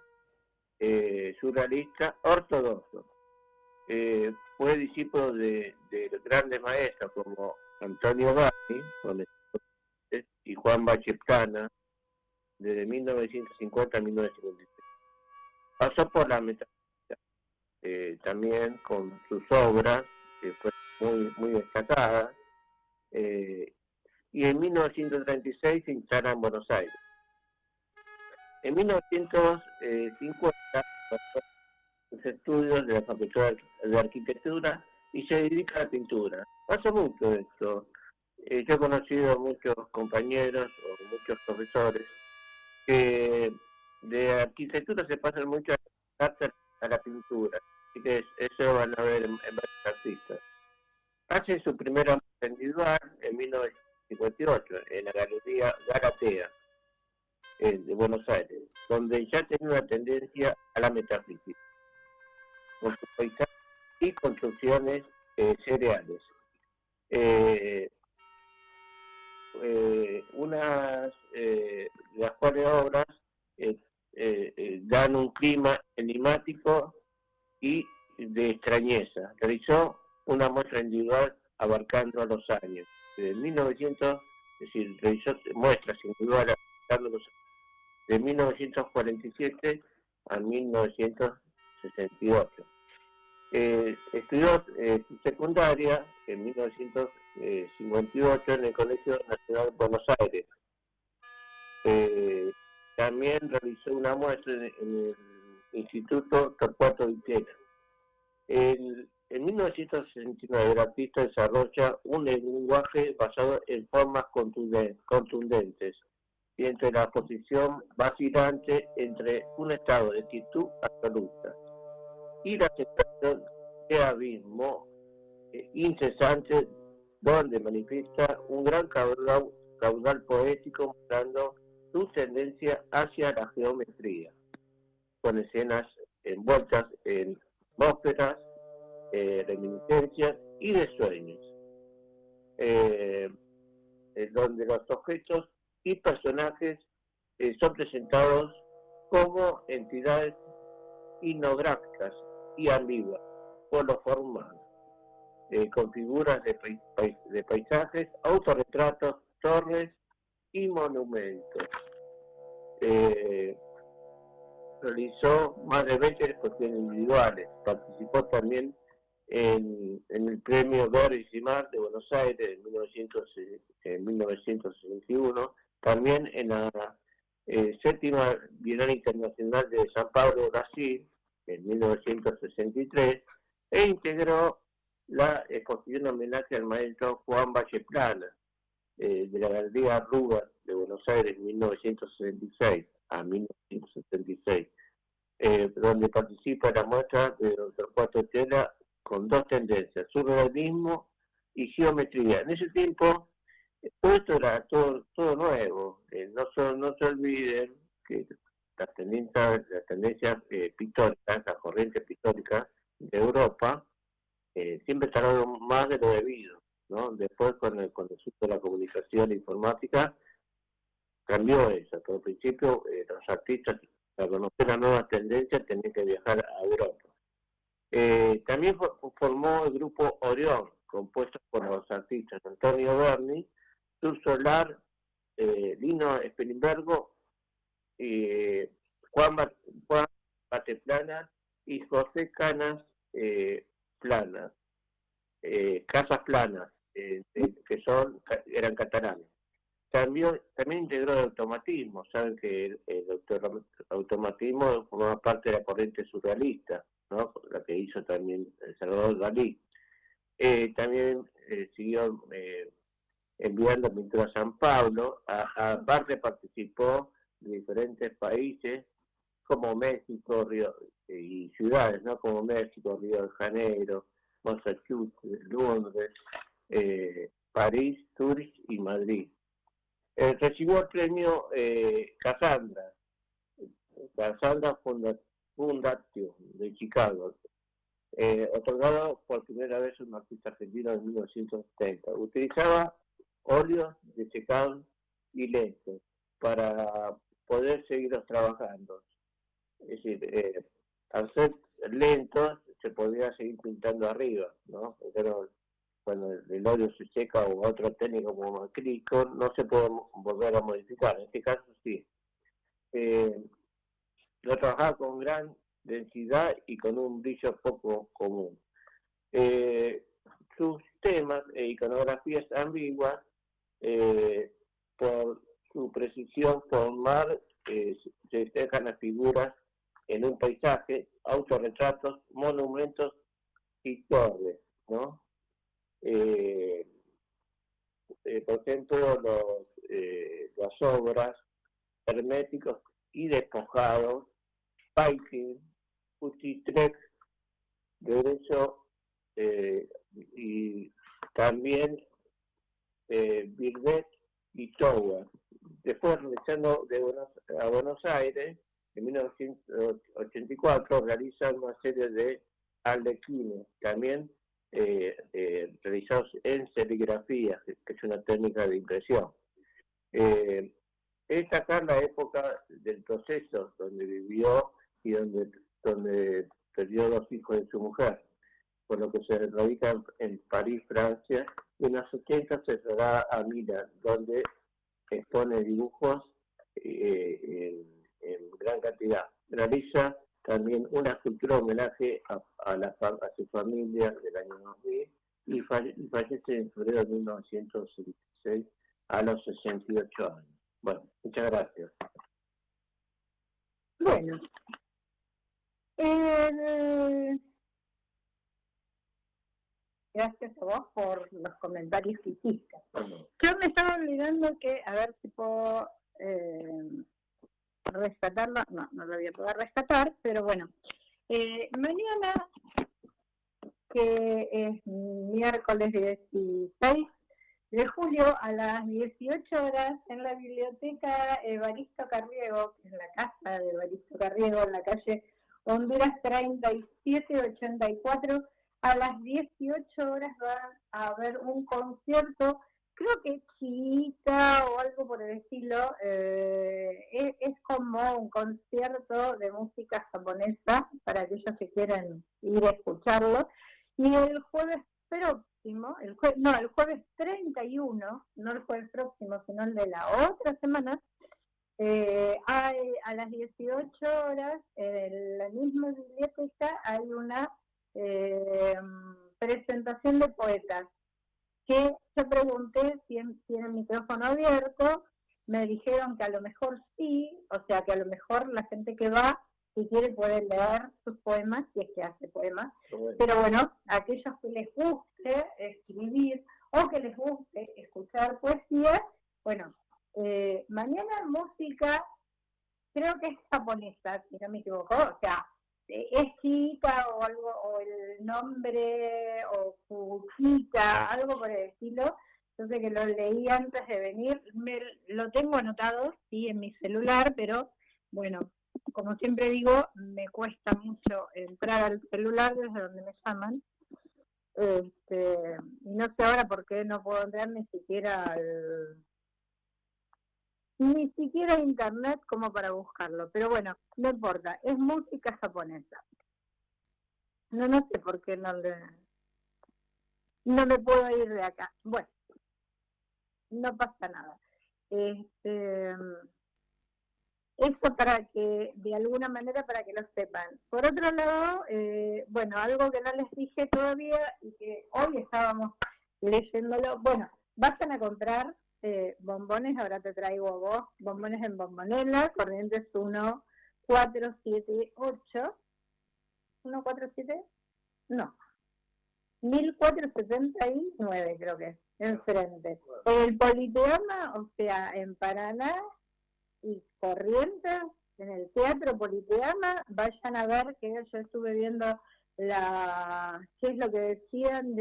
surrealista ortodoxo. Fue discípulo de grandes maestros como Antonio Barni y Juan Bacheplana desde 1950 a 1953. Pasó por la metafísica, también con sus obras, que fueron muy destacadas, y en 1936 se instala en Buenos Aires. En 1950 pasó sus estudios de la Facultad de Arquitectura y se dedica a la pintura. Pasa mucho esto. Yo he conocido muchos compañeros o muchos profesores que de arquitectura se pasan mucho a la pintura. Así que eso van a ver en varios artistas. Hace su primera muestra individual en 1958 en la Galería Galatea de Buenos Aires, donde ya tenía una tendencia a la metafísica, con sus paisajes y construcciones cereales. Las cuales obras dan un clima enigmático y de extrañeza. Realizó una muestra individual abarcando los años. De 1900, es decir, realizó muestras individuales abarcando los años de 1947 a 1968. Estudió su secundaria en 1958 en el Colegio Nacional de Buenos Aires. También realizó una muestra en el Instituto Torcuato Di Tella. En 1969 el artista desarrolla un lenguaje basado en formas contundentes y entre la posición vacilante entre un estado de quietud absoluta y la sensación de abismo incesante, donde manifiesta un gran caudal poético mostrando su tendencia hacia la geometría, con escenas envueltas en atmósferas, reminiscencias y de sueños, donde los objetos y personajes son presentados como entidades etnográficas y ambiguas por lo formal, con figuras de paisajes, autorretratos, torres y monumentos. Realizó más de 20 exposiciones individuales, participó también en el premio Boris y Mar de Buenos Aires en 1961, también en la séptima Bienal Internacional de San Pablo, Brasil, en 1963, e integró la exposición homenaje al maestro Juan Bacheplana de la Galería Rubas de Buenos Aires en 1966 a 1976, donde participa en la muestra de Torcuato Di Tella con dos tendencias, surrealismo y geometría. En ese tiempo, todo esto era todo nuevo. No se olviden que las tendencias pictóricas, las corrientes pictóricas de Europa, siempre tardaron más de lo debido, ¿no? Después, con el uso de la comunicación e informática, cambió eso. Pero al principio, los artistas, para conocer las nuevas tendencias, tenían que viajar a Europa. También formó el grupo Orión, compuesto por los artistas Antonio Berni, Sur Solar, Lino Spilimbergo, Juan Bacheplana y José Canas Planas, Casas Planas, que eran catalanes. También integró el automatismo. Saben que el automatismo formaba parte de la corriente surrealista, ¿no? La que hizo también Salvador Dalí. También siguió enviando pintura a San Pablo. Aparte participó de diferentes países como México, Río, y ciudades, ¿no? Como México, Río de Janeiro, Massachusetts, Londres, París, Zurich y Madrid. Recibió el premio Cassandra Fundatio de Chicago, otorgado por primera vez a un artista argentino en 1970. Utilizaba óleos de secado y lentes para poder seguirlos trabajando. Es decir, al ser lentos se podía seguir pintando arriba, ¿no? Pero cuando el óleo se seca o otra técnica como acrílico no se puede volver a modificar. En este caso sí. Lo trabajaba con gran densidad y con un brillo poco común. Sus temas e iconografías ambiguas, por su precisión formal, se dejan las figuras en un paisaje, autorretratos, monumentos y torres, ¿no? Por ejemplo, las obras herméticos y despojados, Paikin, Utrecht, derecho, y también Birdet y Tower. Después, regresando a Buenos Aires, en 1984 realiza una serie de arlequines, también realizados en serigrafía, que es una técnica de impresión. Es acá la época del proceso donde vivió y donde perdió 2 hijos de su mujer, por lo que se radica en París, Francia, y en los 80 se traslada a Milán, donde expone dibujos en gran cantidad. Realiza también una escultura homenaje a su familia del año 2000 y fallece en febrero de 1966 a los 68 años. Bueno, muchas gracias. Bueno, gracias a vos por los comentarios que hiciste. Yo me estaba olvidando que, a ver si puedo rescatarlo. No lo voy a poder rescatar, pero bueno. Mañana, que es miércoles 16 de julio, a las 18 horas, en la biblioteca Evaristo Carriego, que es la casa de Evaristo Carriego, en la calle Honduras 3784, a las 18 horas va a haber un concierto, creo que chiita o algo por el estilo, es como un concierto de música japonesa para aquellos que quieran ir a escucharlo. Y el jueves próximo, el jueves 31, no el jueves próximo, sino el de la otra semana, hay, a las 18 horas, en la misma biblioteca, hay una presentación de poetas, que yo pregunté si tiene el micrófono abierto, me dijeron que a lo mejor sí, o sea que a lo mejor la gente que va, si quiere, puede leer sus poemas, si es que hace poemas, pero bueno, aquellos que les guste escribir o que les guste escuchar poesía, bueno, mañana música, creo que es japonesa, si no me equivoco, o sea, es chica o algo, o el nombre, o Fujita, algo por el estilo. Yo sé que lo leí antes de venir, lo tengo anotado, sí, en mi celular, pero bueno, como siempre digo, me cuesta mucho entrar al celular desde donde me llaman, y no sé ahora por qué no puedo entrar ni siquiera a internet como para buscarlo, pero bueno, no importa, es música japonesa. No sé por qué no me puedo ir de acá. Bueno, no pasa nada. Eso para que, de alguna manera, para que lo sepan. Por otro lado, bueno, algo que no les dije todavía y que hoy estábamos leyéndolo, bueno, vayan a comprar bombones, ahora te traigo a vos, bombones en Bombonela, Corrientes 1478, 147, no, 1479 creo que es, enfrente. El Politeama, o sea, en Paraná y Corrientes, en el Teatro Politeama, vayan a ver que yo estuve viendo qué es lo que decían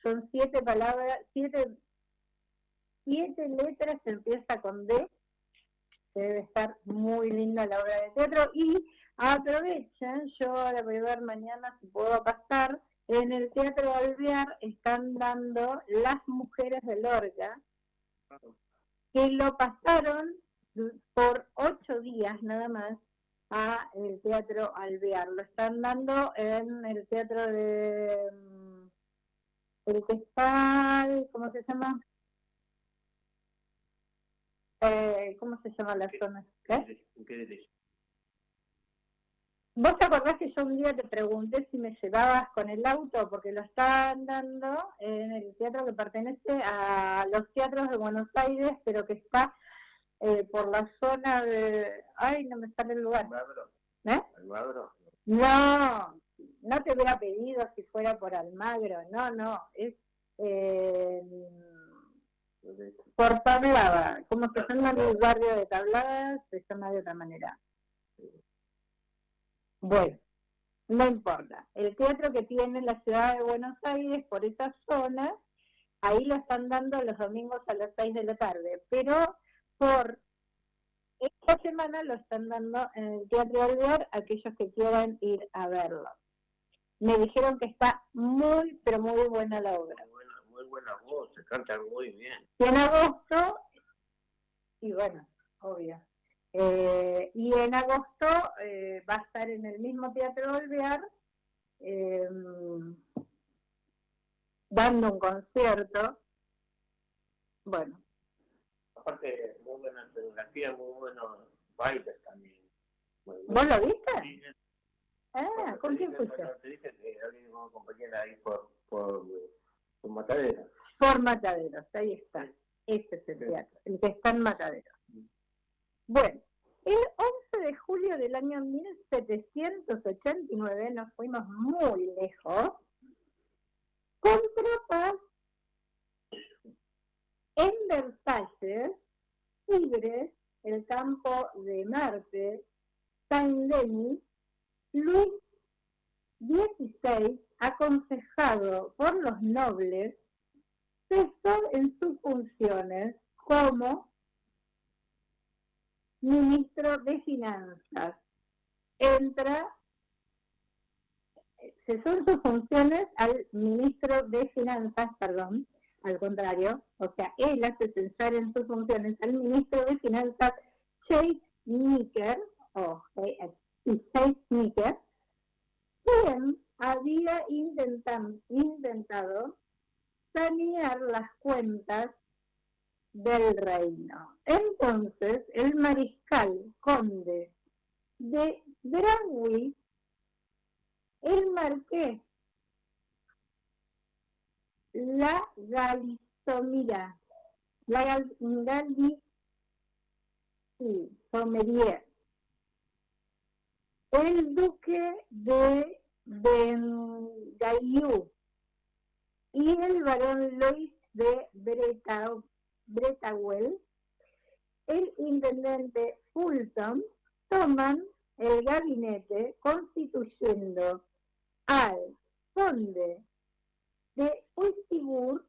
son 7 palabras, 7 letras, empieza con D, que debe estar muy linda la obra de teatro, y aprovechen, yo ahora voy a ver mañana si puedo pasar, en el Teatro Alvear están dando Las Mujeres de Lorca, que lo pasaron por 8 días nada más a el Teatro Alvear. Lo están dando en el teatro el que está, ¿cómo se llama? ¿Cómo se llama la zona? ¿Qué? ¿Vos te acordás que yo un día te pregunté si me llevabas con el auto? Porque lo están dando en el teatro que pertenece a los teatros de Buenos Aires, pero que está por la zona de... Ay, no me sale el lugar. ¿Almagro? No, no te hubiera pedido si fuera por Almagro, no, es por Tablada. Como se llama el barrio de Tablada, se llama de otra manera. Bueno, no importa. El teatro que tiene la ciudad de Buenos Aires, por esa zona, ahí lo están dando los domingos a las 6 de la tarde, pero por esta semana lo están dando en el Teatro Alvear aquellos que quieran ir a verlo. Me dijeron que está muy, pero muy buena la obra. Muy buena voz, se canta muy bien. Y en agosto, y bueno, obvio, y en agosto va a estar en el mismo Teatro Alvear dando un concierto. Bueno. Aparte, muy buena escenografía, muy buenos bailes también. ¿Vos lo viste? Sí. ¿Con quién fuiste? Te dije que alguien como compañera ahí por Mataderos. Por Mataderos, ahí está. Ese es el teatro, el que está en Mataderos. Bueno, el 11 de julio del año 1789, nos fuimos muy lejos, con tropas en Versalles, Tigres, el campo de Marte, Saint-Denis, Luis XVI, aconsejado por los nobles, cesó en sus funciones como ministro de Finanzas. Cesó en sus funciones al ministro de Finanzas, al contrario, o sea, él hace cesar en sus funciones al ministro de Finanzas Chase Nicker, quien había intentado sanear las cuentas del reino. Entonces, el mariscal conde de Granwy, el marqués La Galissonière, el duque de Bengaillou y el barón Louis de Bretawell, el intendente Fulton, toman el gabinete constituyendo al conde de Puigdemont,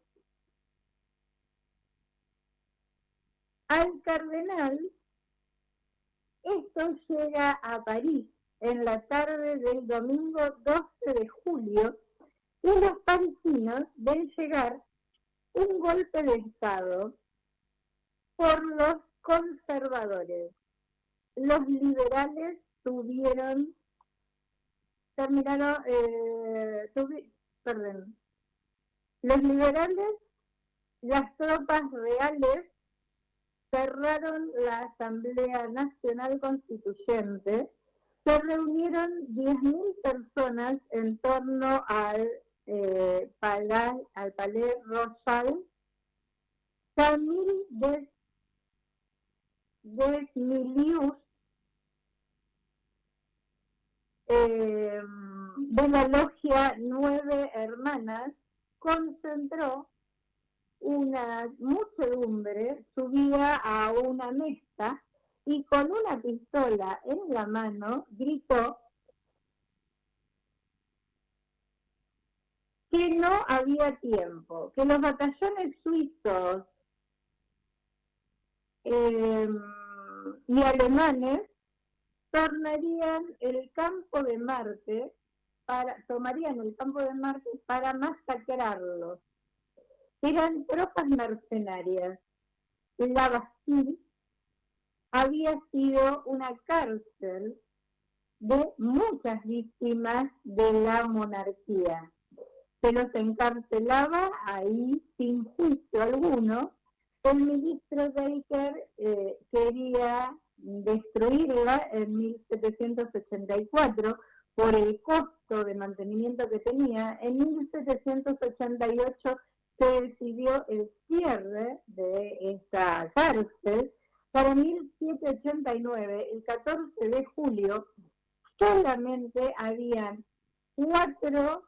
al cardenal. Esto llega a París en la tarde del domingo 12 de julio y los parisinos ven llegar un golpe de Estado por los conservadores. Los liberales los liberales, las tropas reales cerraron la Asamblea Nacional Constituyente. Se reunieron 10.000 personas en torno al Palais Royal. Camille Desmilius, de la logia 9 Hermanas, concentró una muchedumbre, subía a una mesa y con una pistola en la mano gritó que no había tiempo, que los batallones suizos y alemanes tomarían el campo de Marte para masacrarlos. Eran tropas mercenarias. La Bastille había sido una cárcel de muchas víctimas de la monarquía. Se los encarcelaba ahí sin juicio alguno. El ministro Baker quería destruirla en 1784 por el costo de mantenimiento que tenía. En 1788 se decidió el cierre de esta cárcel. Para 1789, el 14 de julio, solamente habían 4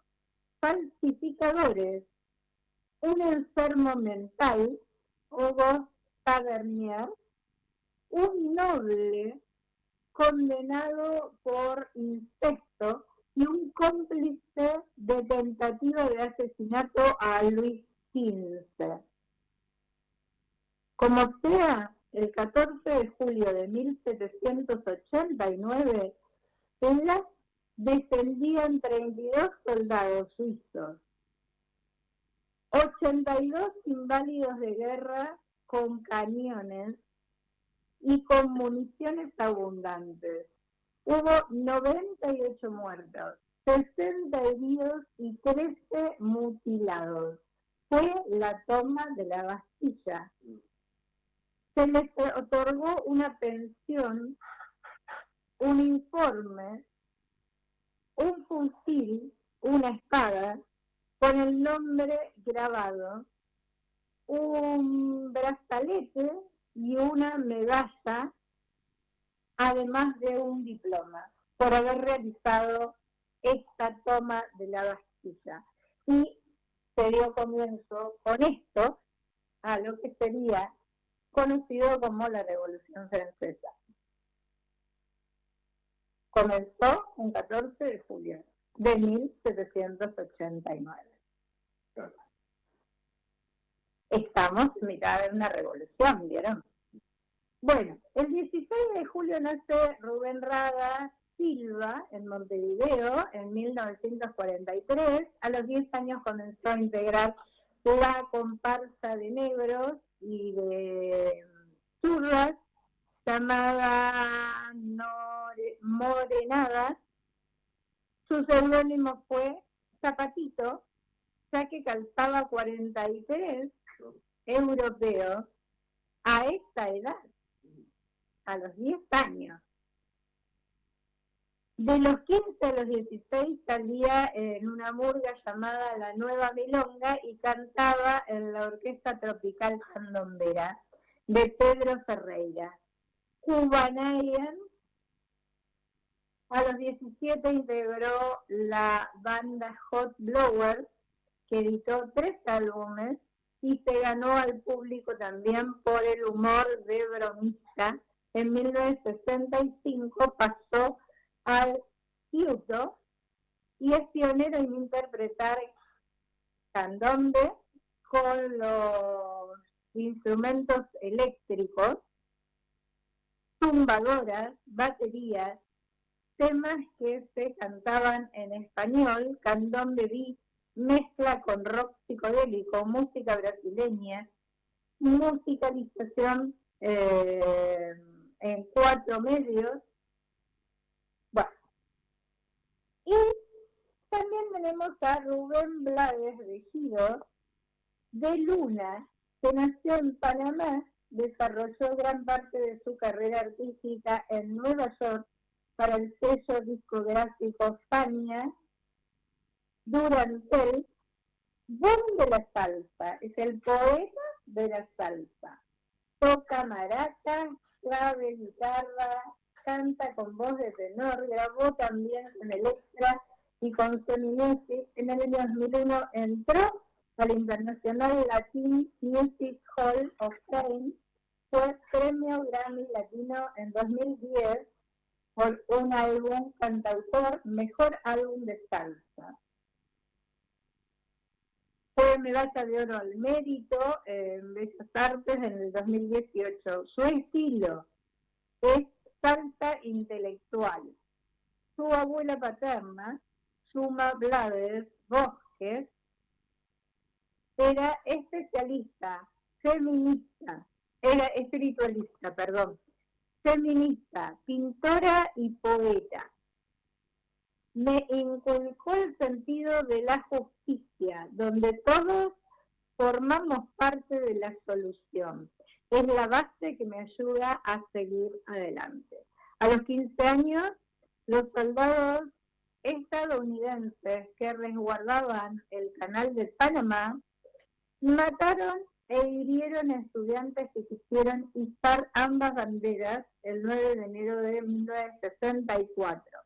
falsificadores, un enfermo mental, Auguste Tavernier, un noble condenado por incesto y un cómplice de tentativa de asesinato a Luis XV. Como sea, el 14 de julio de 1789, las defendían 32 soldados suizos, 82 inválidos de guerra con cañones y con municiones abundantes. Hubo 98 muertos, 60 heridos y 13 mutilados. Fue la toma de la Bastilla. Se les otorgó una pensión, un informe, un fusil, una espada, con el nombre grabado, un brazalete y una medalla, además de un diploma, por haber realizado esta toma de la Bastilla. Y se dio comienzo con esto a lo que sería conocido como la Revolución Francesa. Comenzó un 14 de julio de 1789. Estamos en mitad de una revolución, ¿vieron? Bueno, el 16 de julio nace Rubén Rada Silva en Montevideo en 1943. A los 10 años comenzó a integrar la comparsa de negros y de zurras llamada Morenadas. Su seudónimo fue Zapatito, ya que calzaba 43 europeos a esta edad, a los 10 años. De los 15 a los 16 salía en una murga llamada La Nueva Milonga y cantaba en la Orquesta Tropical Candombera de Pedro Ferreira. Cubanarian. A los 17 integró la banda Hot Blowers, que editó 3 álbumes y se ganó al público también por el humor de bromista. En 1965 pasó al Kyoto y es pionero en interpretar candombe con los instrumentos eléctricos, tumbadoras, baterías, temas que se cantaban en español, candombe beat, mezcla con rock psicodélico, música brasileña, musicalización en 4 medios. Bueno, y también tenemos a Rubén Blades de Giros, de Luna, que nació en Panamá, desarrolló gran parte de su carrera artística en Nueva York para el sello discográfico Fania. Durante boom de la salsa, es el poeta de la salsa. Toca maraca, clave, guitarra, canta con voz de tenor, grabó también en Electra y con Sony Music. En el año 2001 entró al International Latin Music Hall of Fame, fue premio Grammy Latino en 2010 por un álbum cantautor, mejor álbum de salsa. Fue medalla de oro al mérito en Bellas Artes en el 2018. Su estilo es salsa intelectual. Su abuela paterna, Suma Blades Bosques, era espiritualista, pintora y poeta. Me inculcó el sentido de la justicia, donde todos formamos parte de la solución. Es la base que me ayuda a seguir adelante. A los 15 años, los soldados estadounidenses que resguardaban el canal de Panamá mataron e hirieron a estudiantes que quisieron izar ambas banderas el 9 de enero de 1964.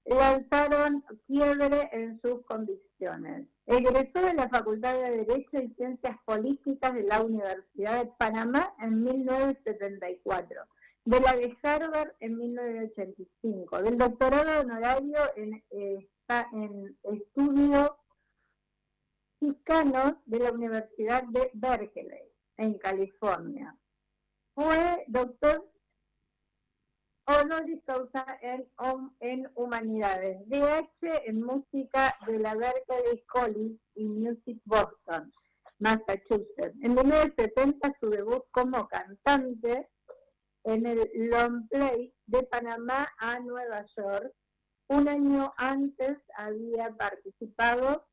Lanzaron quiebre en sus convicciones. Egresó de la Facultad de Derecho y Ciencias Políticas de la Universidad de Panamá en 1974, de la de Harvard en 1985, del doctorado honorario en estudios mexicanos de la Universidad de Berkeley, en California. Fue doctor honoris causa en Humanidades, DH en Música de la Berklee College y Music Boston, Massachusetts. En 1970 su debut como cantante en el long play de Panamá a Nueva York. Un año antes había participado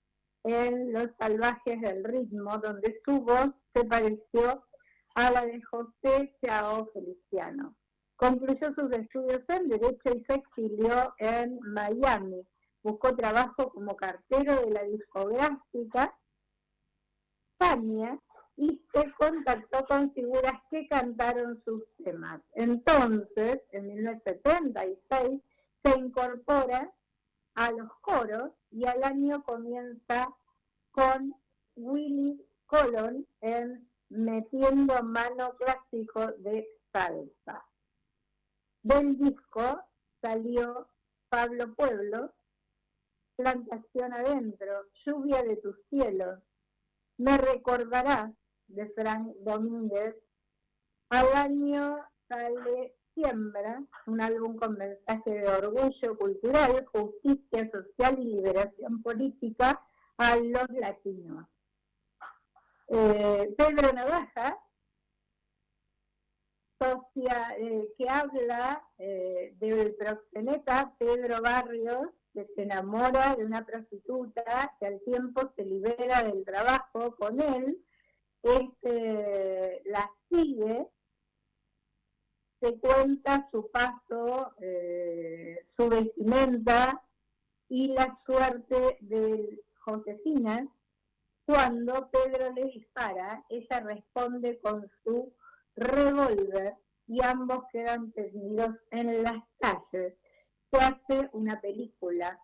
en Los Salvajes del Ritmo, donde su voz se pareció a la de José Chao Feliciano. Concluyó sus estudios en Derecho y se exilió en Miami. Buscó trabajo como cartero de la discográfica Fania y se contactó con figuras que cantaron sus temas. Entonces, en 1976, se incorpora a los coros y al año comienza con Willy Colón en Metiendo Mano Clásico de Salsa. Del disco salió Pablo Pueblo, Plantación Adentro, Lluvia de tus cielos, Me recordarás, de Frank Domínguez. Al año sale Siembra, un álbum con mensaje de orgullo cultural, justicia social y liberación política a los latinos. Pedro Navaja, socia, que habla del proxeneta Pedro Barrios, que se enamora de una prostituta, que al tiempo se libera del trabajo con él, la sigue, se cuenta su paso, su vestimenta y la suerte de Josefina. Cuando Pedro le dispara, ella responde con su revólver y ambos quedan tendidos en las calles. Se hace una película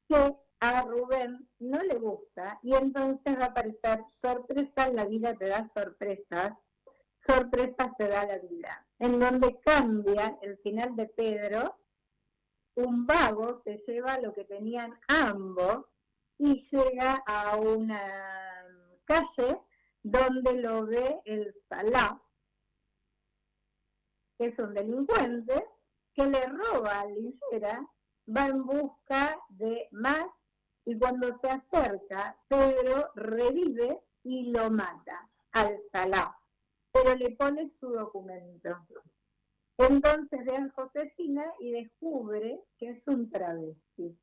que a Rubén no le gusta y entonces va a aparecer Sorpresa en la vida te da sorpresas, sorpresas te da la vida, en donde cambia el final de Pedro. Un vago se lleva lo que tenían ambos y llega a una calle donde lo ve el Salá, que es un delincuente, que le roba a Lillera, va en busca de más, y cuando se acerca, Pedro revive y lo mata al Salá, pero le pone su documento. Entonces ve a Josefina y descubre que es un travesti.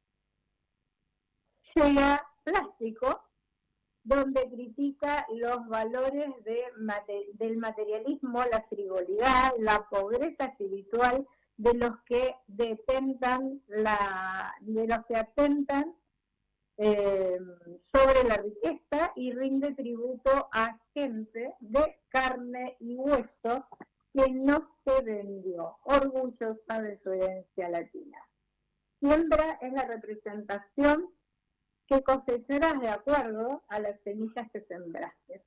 Llega Plástico, donde critica los valores del materialismo, la frivolidad, la pobreza espiritual de los que atentan sobre la riqueza y rinde tributo a gente de carne y hueso que no se vendió, orgullosa de su herencia latina. Siembra es la representación que cosecharás de acuerdo a las semillas que sembraste.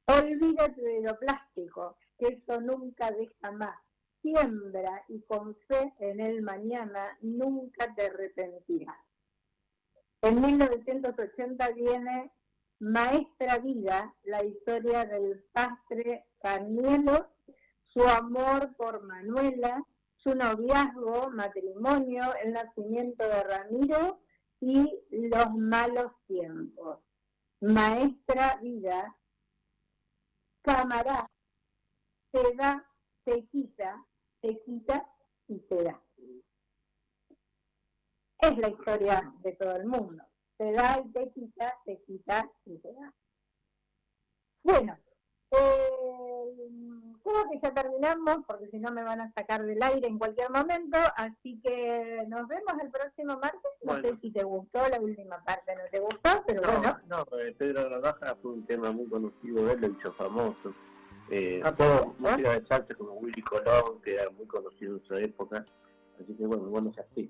Olvido olvídate de lo plástico, que eso nunca deja más. Siembra y con fe en el mañana nunca te arrepentirás. En 1980 viene Maestra Vida, la historia del padre Carnielo, su amor por Manuela, su noviazgo, matrimonio, el nacimiento de Ramiro y los malos tiempos. Maestra Vida, camarada, te da, te quita y te da. Es la historia de todo el mundo. Te da y te quita y te da. Bueno, creo que ya terminamos, porque si no me van a sacar del aire en cualquier momento, así que nos vemos el próximo martes. No sé si te gustó la última parte, no te gustó, pero bueno. No, Pedro Navaja fue un tema muy conocido de él, lo hizo famoso. Todos música de salsa como Willy Colón, que era muy conocido en su época, así que bueno, ya sí.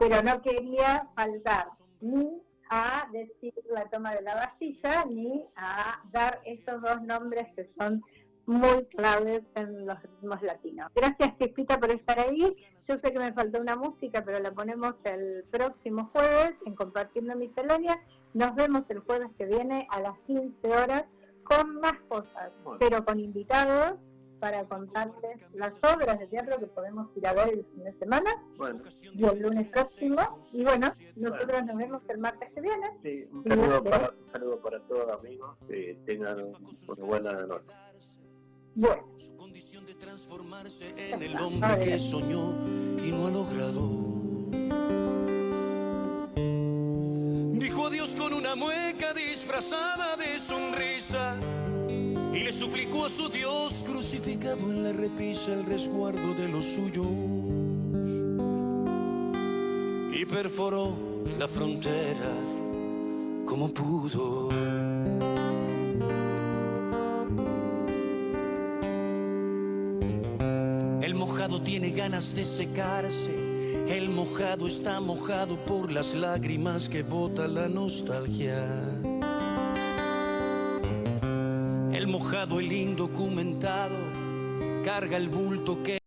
Pero no quería faltar ni a decir la toma de la Bastilla, ni a dar esos dos nombres que son muy claves en los ritmos latinos. Gracias, Chispita, por estar ahí. Yo sé que me faltó una música, pero la ponemos el próximo jueves en Compartiendo Miscelánea. Nos vemos el jueves que viene a las 15 horas con más cosas, pero con invitados para contarles las obras de teatro que podemos ir a ver el fin de semana y el lunes próximo. Y bueno, nosotros nos vemos el martes que viene. Sí, un saludo para todos, amigos, que tengan una buena noche. Bueno. Su condición de transformarse en el hombre que soñó y no ha logrado. Dijo adiós con una mueca disfrazada de sonrisa y le suplicó a su Dios crucificado en la repisa el resguardo de los suyos y perforó la frontera como pudo. El mojado tiene ganas de secarse, el mojado está mojado por las lágrimas que bota la nostalgia. El mojado, el indocumentado, carga el bulto que